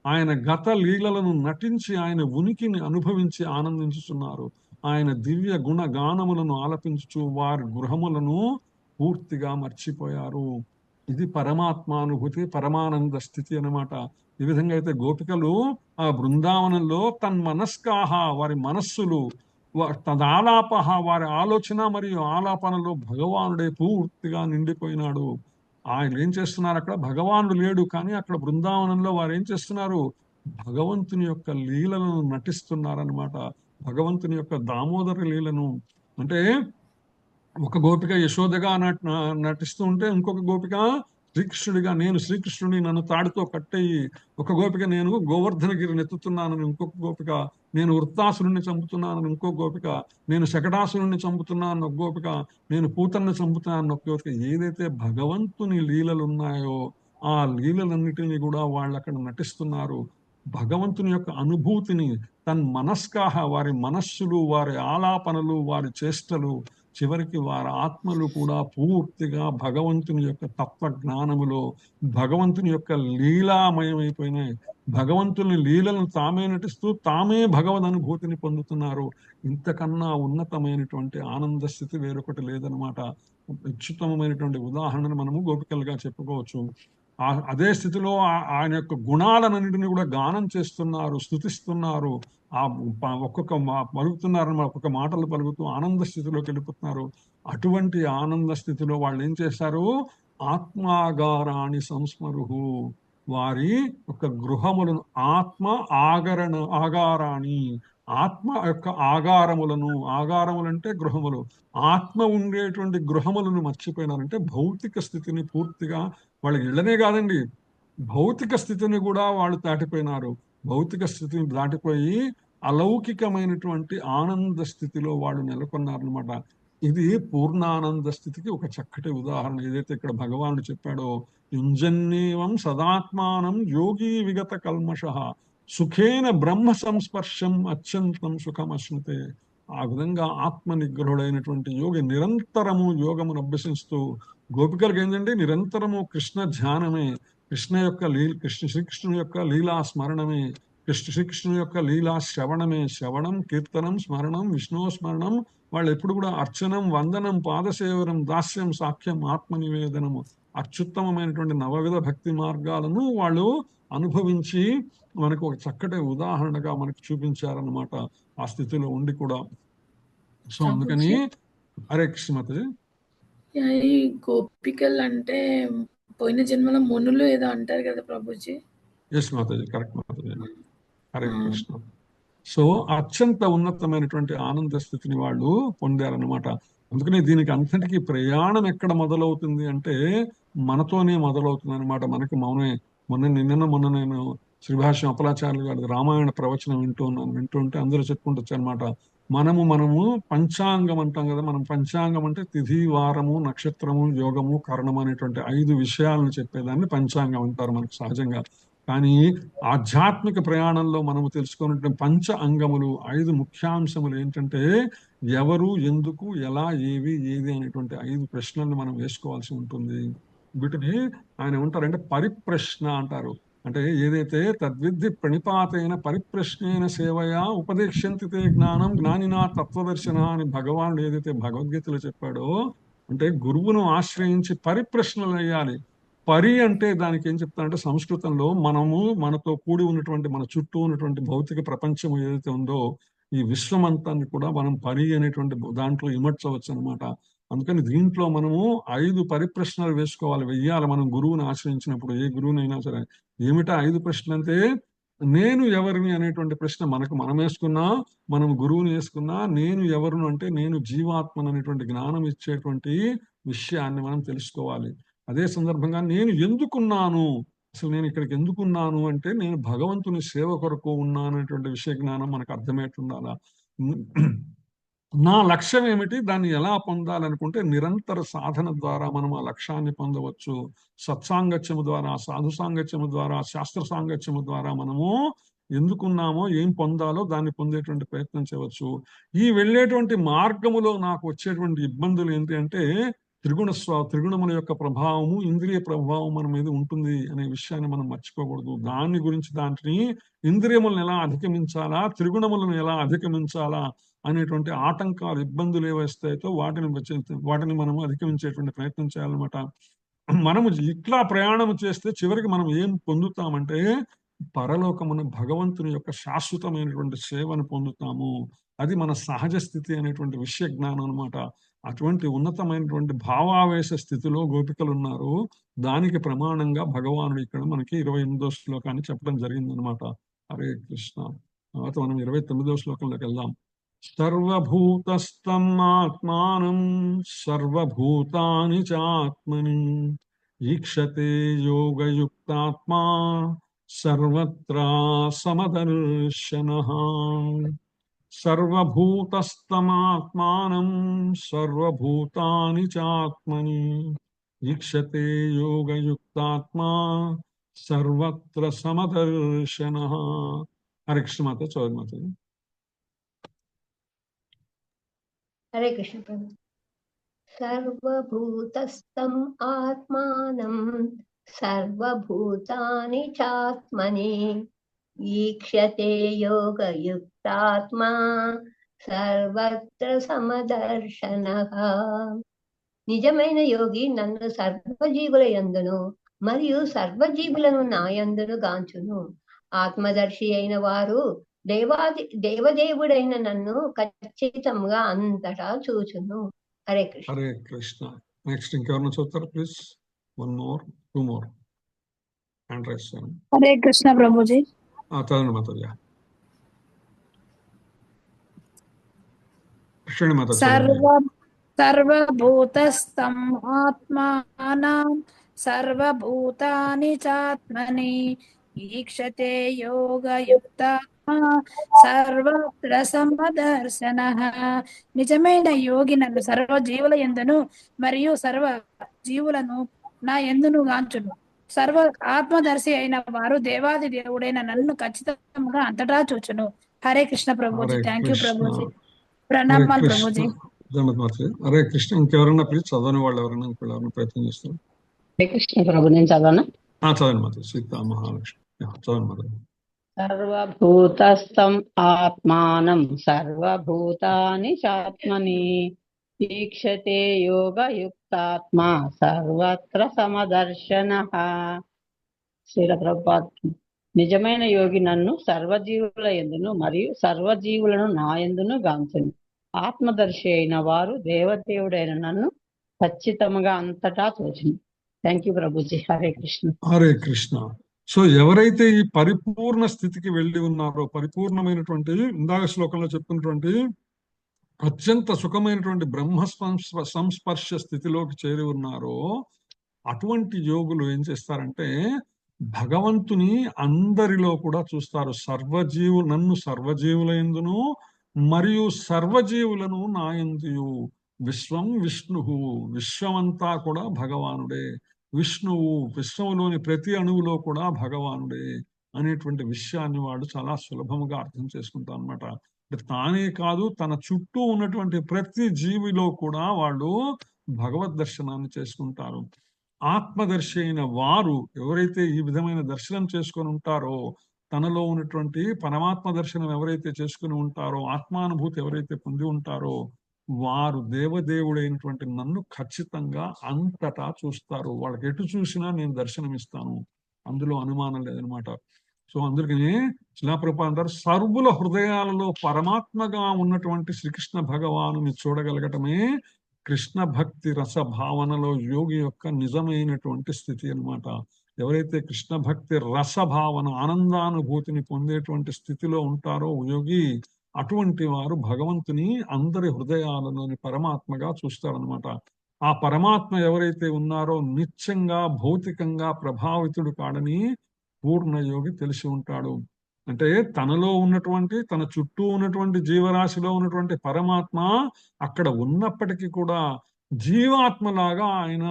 ఆయన గత లీలలను నటించి ఆయన ఉనికిని అనుభవించి ఆనందించుతున్నారు. ఆయన దివ్య గుణ గానములను ఆలపించుచు వారి గృహములను పూర్తిగా మర్చిపోయారు. ఇది పరమాత్మానుభూతి, పరమానంద స్థితి అన్నమాట. ఈ విధంగా అయితే గోపికలు ఆ బృందావనంలో తన్మనస్కాః, వారి మనస్సులు, తదాలాపః, వారి ఆలోచన మరియు ఆలాపనలో భగవానుడే పూర్తిగా నిండిపోయినాడు. ఆయన ఏం చేస్తున్నారు? అక్కడ భగవానుడు లేడు, కానీ అక్కడ బృందావనంలో వారు ఏం చేస్తున్నారు? భగవంతుని యొక్క లీలలను నటిస్తున్నారనమాట. భగవంతుని యొక్క దామోదర లీలను, అంటే ఒక గోపిక యశోదగా నటిస్తూ ఉంటే ఇంకొక గోపిక శ్రీకృష్ణుడిగా, నేను శ్రీకృష్ణుడిని, నన్ను తాడుతో కట్టేయి. ఒక గోపిక నేను గోవర్ధనగిరిని ఎత్తుతున్నానని, ఇంకొక గోపిక నేను వృత్తాసురుణ్ణి చంపుతున్నానని, ఇంకొక గోపిక నేను శకటాసురుణ్ణి చంపుతున్నాను, ఒక గోపిక నేను పూతన్ని చంపుతున్నాను, ఒక గోపిక. ఏదైతే భగవంతుని లీలలు ఉన్నాయో ఆ లీలలన్నిటినీ కూడా వాళ్ళు అక్కడ నటిస్తున్నారు. భగవంతుని యొక్క అనుభూతిని తన్మనస్కాహ, వారి మనస్సులు, వారి ఆలాపనలు, వారి చేష్టలు, చివరికి వారి ఆత్మలు కూడా పూర్తిగా భగవంతుని యొక్క తత్వ జ్ఞానములో, భగవంతుని యొక్క లీలామయమైపోయినాయి. భగవంతుని లీలను తామే నటిస్తూ తామే భగవద్ అనుభూతిని పొందుతున్నారు. ఇంతకన్నా ఉన్నతమైనటువంటి ఆనంద స్థితి వేరొకటి లేదనమాట. అత్యుత్తమమైనటువంటి ఉదాహరణను మనము గోపికలుగా చెప్పుకోవచ్చు. అదే స్థితిలో ఆయన యొక్క గుణాలన్నింటినీ కూడా గానం చేస్తున్నారు, స్తుతిస్తున్నారు. ఒక్కొక్క పలుకుతున్నారు, ఒక్కొక్క మాటలు పలుకుతూ ఆనంద స్థితిలోకి వెళ్ళిపోతున్నారు. అటువంటి ఆనంద స్థితిలో వాళ్ళు ఏం చేశారు? ఆత్మాగారాణి సంస్మరుహు, వారి యొక్క గృహములను, ఆగారాణి, ఆత్మ యొక్క ఆగారములను, ఆగారములంటే గృహములు, ఆత్మ ఉండేటువంటి గృహములను మర్చిపోయినారంటే భౌతిక స్థితిని పూర్తిగా, వాళ్ళ ఇళ్ళనే కాదండి, భౌతిక స్థితిని కూడా వాళ్ళు దాటిపోయినారు. భౌతిక స్థితిని దాటిపోయి అలౌకికమైనటువంటి ఆనంద స్థితిలో వాళ్ళు నెలకొన్నారనమాట. ఇది పూర్ణానంద స్థితికి ఒక చక్కటి ఉదాహరణ. ఏదైతే ఇక్కడ భగవానుడు చెప్పాడో, యుంజన్నేవం సదాత్మానం యోగి విగత కల్మషః సుఖేన బ్రహ్మ సంస్పర్శం అత్యంతం సుఖమశ్నుతే. ఆ విధంగా ఆత్మ నిగ్రహుడైనటువంటి యోగి నిరంతరము యోగమును అభ్యసిస్తూ, గోపికలకు ఏంటంటే నిరంతరము కృష్ణ ధ్యానమే, శ్రీకృష్ణుని యొక్క లీలా స్మరణమే, శ్రీకృష్ణుని యొక్క లీలా శ్రవణమే, శ్రవణం, కీర్తనం, స్మరణం, విష్ణు స్మరణం. వాళ్ళు ఎప్పుడు కూడా అర్చనం, వందనం, పాదసేవనం, దాస్యం, సాఖ్యం, ఆత్మ నివేదనము, అత్యుత్తమమైనటువంటి నవవిధ భక్తి మార్గాలను వాళ్ళు అనుభవించి మనకు ఒక చక్కటి ఉదాహరణగా మనకు చూపించారన్నమాట, ఆ స్థితిలో ఉండి కూడా. సో అందుకని హరే కృష్ణ మాతాజీ. ఈ గోపికలు అంటే పోయిన జన్మలో మునులు ఏదో అంటారు కదా Prabhuji? Yes Mataji, correct Mataji. Hare Krishna. So అత్యంత ఉన్నతమైనటువంటి ఆనంద స్థితిని వాళ్ళు పొందారనమాట. అందుకని దీనికి అంతటికీ ప్రయాణం ఎక్కడ మొదలవుతుంది అంటే మనతోనే మొదలవుతుంది అనమాట. మనకి మొన్న నేను శ్రీభాష్యం అప్పలాచార్యులు గారి రామాయణ ప్రవచనం వింటుంటే అందరూ చెప్పుకుంటూ వచ్చారనమాట. మనము పంచాంగం అంటాం కదా. మనం పంచాంగం అంటే తిథి, వారము, నక్షత్రము, యోగము, కరణము అనేటువంటి 5 విషయాలను చెప్పేదాన్ని పంచాంగం అంటారు మనకు సహజంగా. కానీ ఆధ్యాత్మిక ప్రయాణంలో మనము తెలుసుకున్నటువంటి పంచ అంగములు, 5 ముఖ్యాంశములు ఏంటంటే ఎవరు, ఎందుకు, ఎలా, ఏవి, ఏది అనేటువంటి 5 ప్రశ్నలను మనం వేసుకోవాల్సి ఉంటుంది. వీటిని ఆయన ఏమంటారంటే పరిప్రశ్న అంటారు. అంటే ఏదైతే తద్విద్ధి ప్రణిపాతైన పరిప్రశ్నేన సేవయా ఉపదేశంతి తే జ్ఞానం జ్ఞానినా తత్వదర్శన అని భగవానుడు ఏదైతే భగవద్గీతలో చెప్పాడో, అంటే గురువును ఆశ్రయించి పరిప్రశ్నలు వేయాలి. పరి అంటే దానికి ఏం చెప్తారంటే సంస్కృతంలో మనతో కూడి ఉన్నటువంటి, మన చుట్టూ ఉన్నటువంటి భౌతిక ప్రపంచం ఏదైతే ఉందో ఈ విశ్వమంతాన్ని కూడా మనం పరి అనేటువంటి దాంట్లో ఇమర్చవచ్చు అనమాట. అందుకని దీంట్లో మనము 5 పరిప్రశ్నలు వెయ్యాలి మనం గురువుని ఆశ్రయించినప్పుడు. ఏ గురువునైనా సరే ఏమిటా 5 ప్రశ్నలు అంటే, నేను ఎవరిని అనేటువంటి ప్రశ్న మనం వేసుకున్నా, మనం గురువుని వేసుకున్నా, నేను ఎవరును అంటే నేను జీవాత్మను అనేటువంటి జ్ఞానం ఇచ్చేటువంటి విషయాన్ని మనం తెలుసుకోవాలి. అదే సందర్భంగా నేను ఎందుకున్నాను, అసలు నేను ఇక్కడికి ఎందుకున్నాను అంటే నేను భగవంతుని సేవ కొరకు ఉన్నాను అనేటువంటి విషయ జ్ఞానం మనకు అర్థమవుతుండాలా. నా లక్ష్యం ఏమిటి, దాన్ని ఎలా పొందాలనుకుంటే నిరంతర సాధన ద్వారా మనం ఆ లక్ష్యాన్ని పొందవచ్చు. సత్సాంగత్యము ద్వారా, సాధు సాంగత్యము ద్వారా, శాస్త్ర సాంగత్యము ద్వారా మనము ఎందుకున్నామో, ఏం పొందాలో దాన్ని పొందేటువంటి ప్రయత్నం చేయవచ్చు. ఈ వెళ్ళేటువంటి మార్గములో నాకు వచ్చేటువంటి ఇబ్బందులు ఏంటి అంటే త్రిగుణముల యొక్క ప్రభావము, ఇంద్రియ ప్రభావం మన మీద ఉంటుంది అనే విషయాన్ని మనం మర్చిపోకూడదు. దాని గురించి దాంట్ని ఇంద్రియములను ఎలా అధిగమించాలా, త్రిగుణములను ఎలా అధిగమించాలా అనేటువంటి ఆటంకాలు, ఇబ్బందులు ఏవైస్తాయో వాటిని మనము అధిగమించేటువంటి ప్రయత్నం చేయాలన్నమాట. మనము ఇట్లా ప్రయాణం చేస్తే చివరికి మనం ఏం పొందుతామంటే పరలోకమున భగవంతుని యొక్క శాశ్వతమైనటువంటి సేవను పొందుతాము. అది మన సహజ స్థితి అనేటువంటి విషయ జ్ఞానం అనమాట. అటువంటి ఉన్నతమైనటువంటి భావావేశ స్థితిలో గోపికలు ఉన్నారు. దానికి ప్రమాణంగా భగవానుడు ఇక్కడ మనకి 28వ శ్లోకాన్ని చెప్పడం జరిగిందనమాట. హరే కృష్ణ. తర్వాత మనం 29వ శ్లోకంలోకి వెళ్దాం. సర్వభూతస్థం ఆత్మానం సర్వభూతాని చాత్మని ఈక్షతే యోగయుక్తాత్మా సర్వత్రా సమదర్శనః. సర్వభూతస్థమాత్మానం సర్వభూతాని చాత్మని ఈక్షతే యోగయుక్తాత్మా సర్వత్ర సమదర్శనః. హరే కృష్ణ మాత, చౌదరి మాత. హరే కృష్ణ ప్రభు. సర్వభూతస్థం ఆత్మానం సర్వభూతాని చాత్మని ఈక్షతే యోగయుక్తాత్మా సర్వత్ర సమదర్శనః. నిజమైన యోగి నన్ను సర్వజీవుల యందును మరియు సర్వజీవులను నా యందును గాంచును. ఆత్మదర్శి అయిన వారు దేవదేవుడైన నన్ను ఖచ్చితంగా అంతటా చూచును. హరే కృష్ణ. హరే కృష్ణ. నెక్స్ట్ ఇంకెవరన్నా చూస్తారా please? 1 more, 2 more hand raise చేయండి. హరే కృష్ణ ప్రభుజీ. చదవండి మాతాజీ. కృష్ణుడి మాత చదవండి. సర్వభూతస్థం ఆత్మానం సర్వభూతాని చాత్మని ఈక్షతే యోగయుక్తాత్మా సర్వత్ర సమదర్శనః. నిజమైన యోగి నన్ను సర్వజీవుల యందును మరియు సర్వ జీవులను నా యందును గాంచును. సర్వ ఆత్మదర్శి అయిన వారు దేవాది దేవుడైన నన్ను ఖచ్చితంగా అంతటా చూచును. హరే కృష్ణ ప్రభుజీ. Hare thank you Krishna. ప్రభుజీ. హరే ప్రణామాలు కృష్ణ. ప్రభుజీ. ధన్యవాదాలు మాతాజీ. హరే కృష్ణ. ఇంకెవరన్నా ప్లీజ్ చదవని వాళ్ళు ఎవరైనా ఇంకెవరైనా ప్రయత్నం చేస్తారు? హరే కృష్ణ ప్రభు. నేను చదవనా? చదవండి మాతాజీ. సీతా మహాలక్ష్మి చదవండి మాతాజీ. సర్వభూతస్థం ఆత్మానం సర్వభూతాని చాత్మని ఈక్షతే యోగయుక్తాత్మా సర్వత్ర సమదర్శనః. శ్రీల ప్రభుపాద. నిజమైన యోగి నన్ను సర్వజీవుల యందును మరియు సర్వజీవులను నా యందును గాంచును. ఆత్మదర్శి అయిన వారు దేవదేవుడైన నన్ను ఖచ్చితంగా అంతటా చూచును. Thank you Prabhuji. Hare Krishna. Hare Krishna. So ఎవరైతే ఈ పరిపూర్ణ స్థితికి వెళ్ళి ఉన్నారో, పరిపూర్ణమైనటువంటి ఇందాక శ్లోకంలో చెప్పుకున్నటువంటి అత్యంత సుఖమైనటువంటి బ్రహ్మ సంస్పర్శ స్థితిలోకి చేరి ఉన్నారో అటువంటి యోగులు ఏం చేస్తారంటే భగవంతుని అందరిలో కూడా చూస్తారు. నన్ను సర్వజీవుల యందును మరియు సర్వజీవులను నా యందు. విశ్వం విష్ణువు, విశ్వమంతా కూడా భగవానుడే. విష్ణువు విశ్వములోని ప్రతి అణువులో కూడా భగవానుడే అనేటువంటి విషయాన్ని వాడు చాలా సులభముగా అర్థం చేసుకుంటాం అన్నమాట. అంటే తానే కాదు, తన చుట్టూ ఉన్నటువంటి ప్రతి జీవిలో కూడా వాళ్ళు భగవద్ దర్శనాన్ని చేసుకుంటారు. ఆత్మదర్శి అయిన వారు ఎవరైతే ఈ విధమైన దర్శనం చేసుకొని ఉంటారో, తనలో ఉన్నటువంటి పరమాత్మ దర్శనం ఎవరైతే చేసుకుని ఉంటారో, ఆత్మానుభూతి ఎవరైతే పొంది ఉంటారో, వారు దేవదేవుడైనటువంటి నన్ను ఖచ్చితంగా అంతటా చూస్తారు. వాళ్ళకి ఎటు చూసినా నేను దర్శనమిస్తాను, అందులో అనుమానం లేదనమాట. సో అందుకని శిలాప్రభుపాదులు అంటారు, సర్వుల హృదయాలలో పరమాత్మగా ఉన్నటువంటి శ్రీకృష్ణ భగవానుని చూడగలగటమే కృష్ణ భక్తి రస భావనలో యోగి యొక్క నిజమైనటువంటి స్థితి అన్నమాట. ఎవరైతే కృష్ణ భక్తి రస భావన ఆనందానుభూతిని పొందేటువంటి స్థితిలో ఉంటారో యోగి, అటువంటి వారు భగవంతుని అందరి హృదయాలలోని పరమాత్మగా చూస్తారనమాట. ఆ పరమాత్మ ఎవరైతే ఉన్నారో నిత్యంగా భౌతికంగా ప్రభావితుడు కాడని పూర్ణయోగి తెలిసి ఉంటాడు. అంటే తనలో ఉన్నటువంటి, తన చుట్టూ ఉన్నటువంటి జీవరాశిలో ఉన్నటువంటి పరమాత్మ అక్కడ ఉన్నప్పటికీ కూడా జీవాత్మలాగా ఆయన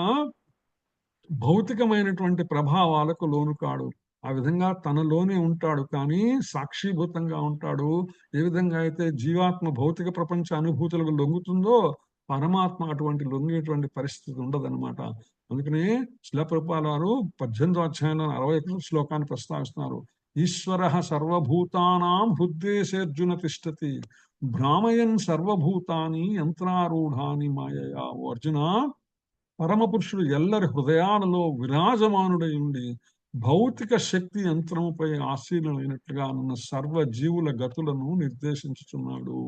భౌతికమైనటువంటి ప్రభావాలకు లోను కాడు. ఆ విధంగా తనలోనే ఉంటాడు, కానీ సాక్షిభూతంగా ఉంటాడు. ఏ విధంగా అయితే జీవాత్మ భౌతిక ప్రపంచ అనుభూతులకు లొంగుతుందో పరమాత్మ అటువంటి లొంగేటువంటి పరిస్థితి ఉండదన్నమాట. అందుకనే శిలాప్రభుపాదుల వారు 18వ అధ్యాయంలో 61వ శ్లోకాన్ని ప్రస్తావిస్తున్నారు. ఈశ్వరః సర్వభూతానాం హృద్దేశేర్జున తిష్టతి భ్రామయన్ సర్వభూతాని యంత్రారూఢాని మాయయా. ఓ అర్జున, పరమపురుషుడు ఎల్లరి హృదయాలలో విరాజమానుడై ఉండి భౌతిక శక్తి యంత్రముపై ఆశీనులైనట్లుగా ఉన్న సర్వ జీవుల గతులను నిర్దేశించుచున్నాడు.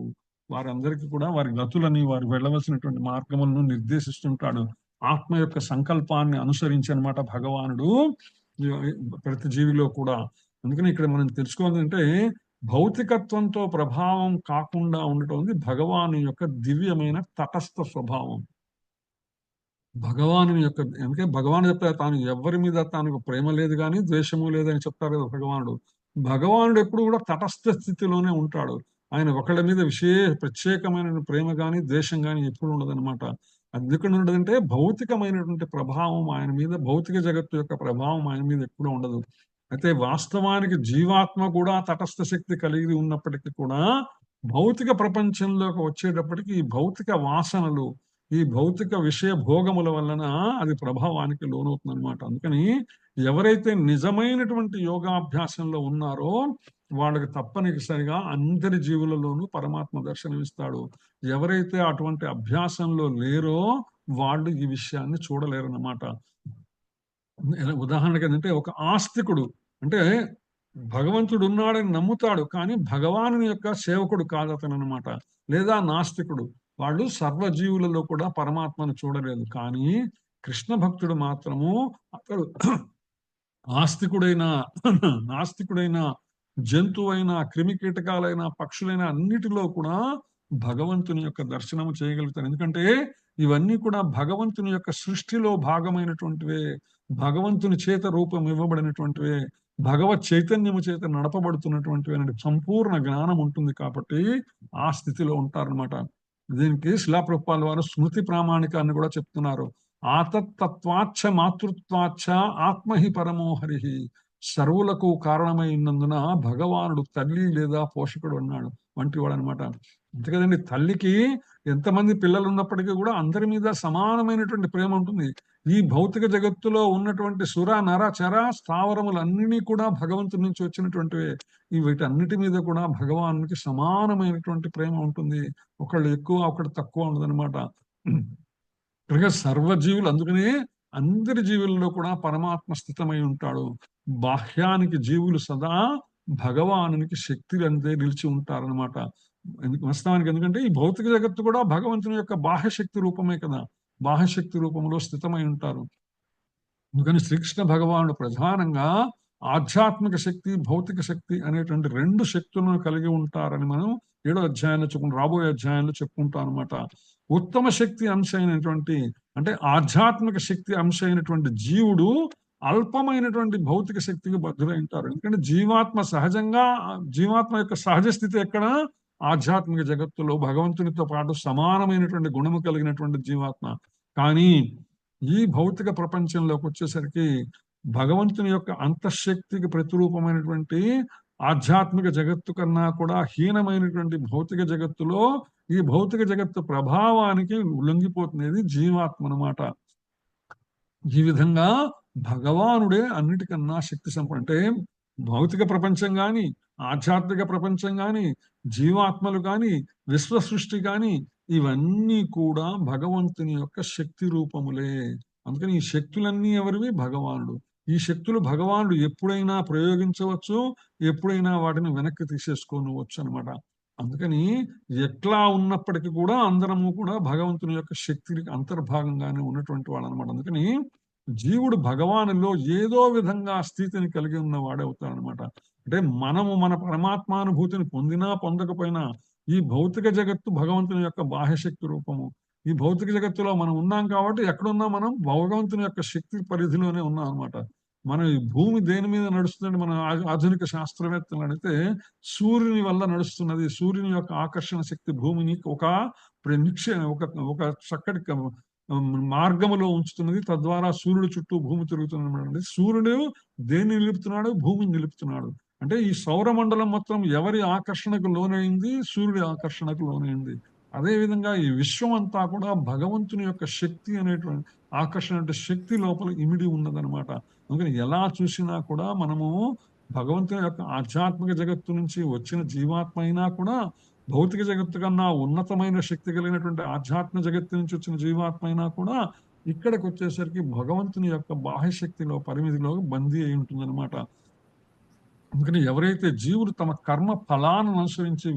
వారందరికీ కూడా వారి గతులని, వారు వెళ్ళవలసినటువంటి మార్గములను నిర్దేశిస్తుంటాడు. ఆత్మ యొక్క సంకల్పాన్ని అనుసరించి అన్నమాట భగవానుడు ప్రతి జీవిలో కూడా. అందుకని ఇక్కడ మనం తెలుసుకోవాలంటే భౌతికత్వంతో ప్రభావం కాకుండా ఉండటం భగవాను యొక్క దివ్యమైన తటస్థ స్వభావం. భగవాను యొక్క, ఎందుకంటే భగవాను చెప్తారు తాను ఎవరి మీద తనకు ప్రేమ లేదు కానీ ద్వేషము లేదని చెప్తారు కదా భగవానుడు. భగవానుడు ఎప్పుడు కూడా తటస్థ స్థితిలోనే ఉంటాడు. ఆయన ఒకళ్ళ మీద ప్రత్యేకమైన ప్రేమ కానీ ద్వేషం కానీ ఎప్పుడు ఉండదన్నమాట. అందుకని ఉండదంటే భౌతికమైనటువంటి ప్రభావం ఆయన మీద, భౌతిక జగత్తు యొక్క ప్రభావం ఆయన మీద ఎప్పుడూ ఉండదు. అయితే వాస్తవానికి జీవాత్మ కూడా తటస్థ శక్తి కలిగి ఉన్నప్పటికీ కూడా భౌతిక ప్రపంచంలోకి వచ్చేటప్పటికి ఈ భౌతిక వాసనలు, ఈ భౌతిక విషయ భోగముల వలన అది ప్రభావానికి లోనవుతుంది అనమాట. అందుకని ఎవరైతే నిజమైనటువంటి యోగాభ్యాసంలో ఉన్నారో వాళ్ళకి తప్పనిసరిగా అందరి జీవులలోనూ పరమాత్మ దర్శనమిస్తాడు. ఎవరైతే అటువంటి అభ్యాసంలో లేరో వాళ్ళు ఈ విషయాన్ని చూడలేరన్నమాట. ఉదాహరణకి ఏంటంటే ఒక ఆస్తికుడు అంటే భగవంతుడు ఉన్నాడని నమ్ముతాడు, కానీ భగవాను యొక్క సేవకుడు కాదు అతను అనమాట. లేదా నాస్తికుడు, వాళ్ళు సర్వజీవులలో కూడా పరమాత్మను చూడలేదు. కానీ కృష్ణ భక్తుడు మాత్రము అతడు ఆస్తికుడైన నాస్తికుడైన జంతువైన క్రిమి కీటకాలైన పక్షులైన అన్నిటిలో కూడా భగవంతుని యొక్క దర్శనం చేయగలుగుతారు. ఎందుకంటే ఇవన్నీ కూడా భగవంతుని యొక్క సృష్టిలో భాగమైనటువంటివే, భగవంతుని చేత రూపం ఇవ్వబడినటువంటివే, భగవత్ చైతన్యము చేత నడపబడుతున్నటువంటివి అనే సంపూర్ణ జ్ఞానం ఉంటుంది కాబట్టి ఆ స్థితిలో ఉంటారనమాట. దీనికి శిలా ప్రభుపాదుల వారు స్మృతి ప్రామాణికాన్ని కూడా చెప్తున్నారు. ఆతత్తత్వాచ్చ మాతృత్వాచ్చ ఆత్మహి పరమోహరి. సర్వులకు కారణమై ఉన్నందున భగవానుడు తల్లి లేదా పోషకుడు అన్నాడు వంటి వాడు అనమాట. అంతే కదండి, తల్లికి ఎంతమంది పిల్లలు ఉన్నప్పటికీ కూడా అందరి మీద సమానమైనటువంటి ప్రేమ ఉంటుంది. ఈ భౌతిక జగత్తులో ఉన్నటువంటి సుర నర చర స్థావరములన్నీ కూడా భగవంతుడి నుంచి వచ్చినటువంటివే. వీటన్నిటి మీద కూడా భగవానునికి సమానమైనటువంటి ప్రేమ ఉంటుంది. ఒకళ్ళు ఎక్కువ ఒకళ్ళు తక్కువ ఉండదన్నమాట. ఇక సర్వజీవులు, అందుకనే అందరి జీవుల్లో కూడా పరమాత్మ స్థితమై ఉంటాడు. బాహ్యానికి జీవులు సదా భగవానునికి శక్తి అంతే నిలిచి ఉంటారనమాట. వాస్తవానికి ఎందుకంటే ఈ భౌతిక జగత్తు కూడా భగవంతుని యొక్క బాహ్యశక్తి రూపమే కదా, బాహ్యశక్తి రూపంలో స్థితమై ఉంటారు. అందుకని శ్రీకృష్ణ భగవానుడు ప్రధానంగా ఆధ్యాత్మిక శక్తి, భౌతిక శక్తి అనేటువంటి రెండు శక్తులను కలిగి ఉంటారని మనం 7వ అధ్యాయంలో రాబోయే అధ్యాయంలో చెప్పుకుంటాం అనమాట. ఉత్తమ శక్తి అంశ అయినటువంటి అంటే ఆధ్యాత్మిక శక్తి అంశ అయినటువంటి జీవుడు అల్పమైనటువంటి భౌతిక శక్తికి బద్ధులై ఉంటారు. ఎందుకంటే జీవాత్మ యొక్క సహజ స్థితి ఎక్కడ? ఆధ్యాత్మిక జగత్తులో భగవంతునితో పాటు సమానమైనటువంటి గుణము కలిగినటువంటి జీవాత్మ. కానీ ఈ భౌతిక ప్రపంచంలోకి వచ్చేసరికి భగవంతుని యొక్క అంతఃశక్తికి ప్రతిరూపమైనటువంటి ఆధ్యాత్మిక జగత్తు కన్నా కూడా హీనమైనటువంటి భౌతిక జగత్తులో ఈ భౌతిక జగత్తు ప్రభావానికి లొంగిపోతున్నది జీవాత్మ అన్నమాట. ఈ విధంగా భగవానుడే అన్నిటికన్నా శక్తి సంపన్న. అంటే భౌతిక ప్రపంచం గాని, ఆధ్యాత్మిక ప్రపంచం గాని, జీవాత్మలు కాని, విశ్వ సృష్టి కాని, ఇవన్నీ కూడా భగవంతుని యొక్క శక్తి రూపములే. అందుకని ఈ శక్తులన్నీ ఎవరివి? భగవానుడు. ఈ శక్తులు భగవానుడు ఎప్పుడైనా ప్రయోగించవచ్చు, ఎప్పుడైనా వాటిని వెనక్కి తీసేసుకోవచ్చు అనమాట. అందుకని ఎట్లా ఉన్నప్పటికీ కూడా అందరము కూడా భగవంతుని యొక్క శక్తికి అంతర్భాగంగానే ఉన్నటువంటి వాడు అనమాట. అందుకని జీవుడు భగవానులో ఏదో విధంగా స్థితిని కలిగి ఉన్నవాడే అవుతాడనమాట. అంటే మనము మన పరమాత్మానుభూతిని పొందినా పొందకపోయినా ఈ భౌతిక జగత్తు భగవంతుని యొక్క బాహ్యశక్తి రూపము. ఈ భౌతిక జగత్తులో మనం ఉన్నాం కాబట్టి ఎక్కడున్నా మనం భగవంతుని యొక్క శక్తి పరిధిలోనే ఉన్నాం అనమాట. మన ఈ భూమి దేని మీద నడుస్తుందంటే మన ఆధునిక శాస్త్రవేత్తలు అడిగితే సూర్యుని వల్ల నడుస్తున్నది. సూర్యుని యొక్క ఆకర్షణ శక్తి భూమిని ఒక చక్కటి మార్గములో ఉంచుతున్నది. తద్వారా సూర్యుడు చుట్టూ భూమి తిరుగుతున్నది. సూర్యుడు దేన్ని నిలుపుతున్నాడు? భూమిని నిలుపుతున్నాడు. అంటే ఈ సౌరమండలం మొత్తం ఎవరి ఆకర్షణకు లోనైంది? సూర్యుడి ఆకర్షణకు లోనైంది. అదేవిధంగా ఈ విశ్వం అంతా కూడా భగవంతుని యొక్క శక్తి అనేటువంటి ఆకర్షణ అంటే శక్తి లోపల ఇమిడి ఉన్నదనమాట. అందుకని ఎలా చూసినా కూడా మనము భగవంతుని యొక్క ఆధ్యాత్మిక జగత్తు నుంచి వచ్చిన జీవాత్మ అయినా కూడా భౌతిక జగత్తు కన్నా ఉన్నతమైన శక్తి కలిగినటువంటి ఆధ్యాత్మిక జగత్తు నుంచి వచ్చిన జీవాత్మ అయినా కూడా ఇక్కడికి వచ్చేసరికి భగవంతుని యొక్క బాహ్యశక్తిలో పరిమితిలో బందీ అయి ఉంటుందన్నమాట. అందుకని ఎవరైతే జీవులు తమ కర్మ ఫలాలను అనుసరించి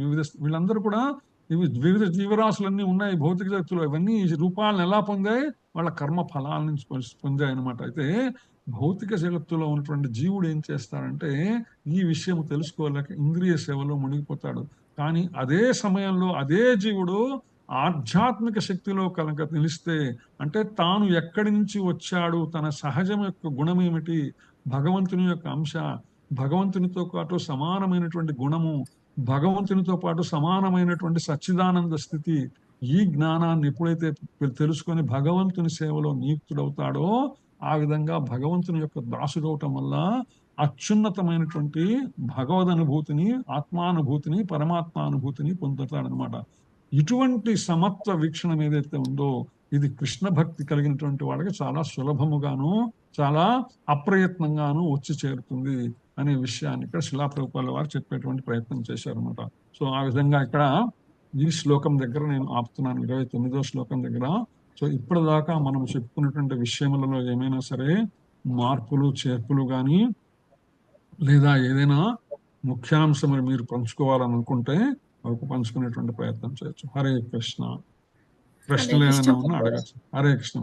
వీళ్ళందరూ కూడా వివిధ జీవరాశులన్నీ ఉన్నాయి భౌతిక జగత్తులో. ఇవన్నీ ఈ రూపాలను ఎలా పొందాయి? వాళ్ళ కర్మ ఫలాల నుంచి పొందాయి అనమాట. అయితే భౌతిక జగత్తులో ఉన్నటువంటి జీవుడు ఏం చేస్తాడంటే ఈ విషయం తెలుసుకోలేక ఇంద్రియ సేవలో మునిగిపోతాడు. కానీ అదే సమయంలో అదే జీవుడు ఆధ్యాత్మిక శక్తిలో కనుక నిలిస్తే, అంటే తాను ఎక్కడి నుంచి వచ్చాడు, తన సహజం యొక్క గుణం ఏమిటి, భగవంతుని యొక్క అంశ, భగవంతునితో పాటు సమానమైనటువంటి గుణము, భగవంతునితో పాటు సమానమైనటువంటి సచ్చిదానంద స్థితి, ఈ జ్ఞానాన్ని ఎప్పుడైతే తెలుసుకొని భగవంతుని సేవలో నియుక్తుడవుతాడో ఆ విధంగా భగవంతుని యొక్క దాసుడవటం వల్ల అత్యున్నతమైనటువంటి భగవద్ అనుభూతిని, ఆత్మానుభూతిని, పరమాత్మానుభూతిని పొందుతాడనమాట. ఇటువంటి సమత్వ వీక్షణం ఏదైతే ఉందో ఇది కృష్ణ భక్తి కలిగినటువంటి వాళ్ళకి చాలా సులభముగాను చాలా అప్రయత్నంగాను వచ్చి చేరుతుంది అనే విషయాన్ని ఇక్కడ శిలా ప్రభుపాల వారు చెప్పేటువంటి ప్రయత్నం చేశారనమాట. సో ఆ విధంగా ఇక్కడ ఈ శ్లోకం దగ్గర నేను ఆపుతున్నాను, 29వ శ్లోకం దగ్గర. సో ఇప్పటిదాకా మనం చెప్పుకున్నటువంటి విషయములలో ఏమైనా సరే మార్పులు చేర్పులు కానీ లేదా ఏదైనా ముఖ్యాంశం మీరు పంచుకోవాలని అనుకుంటే అవి పంచుకునేటువంటి ప్రయత్నం చేయొచ్చు. హరే కృష్ణ. ప్రశ్నలు ఏమైనా ఉన్నా అడగచ్చు. హరే కృష్ణ.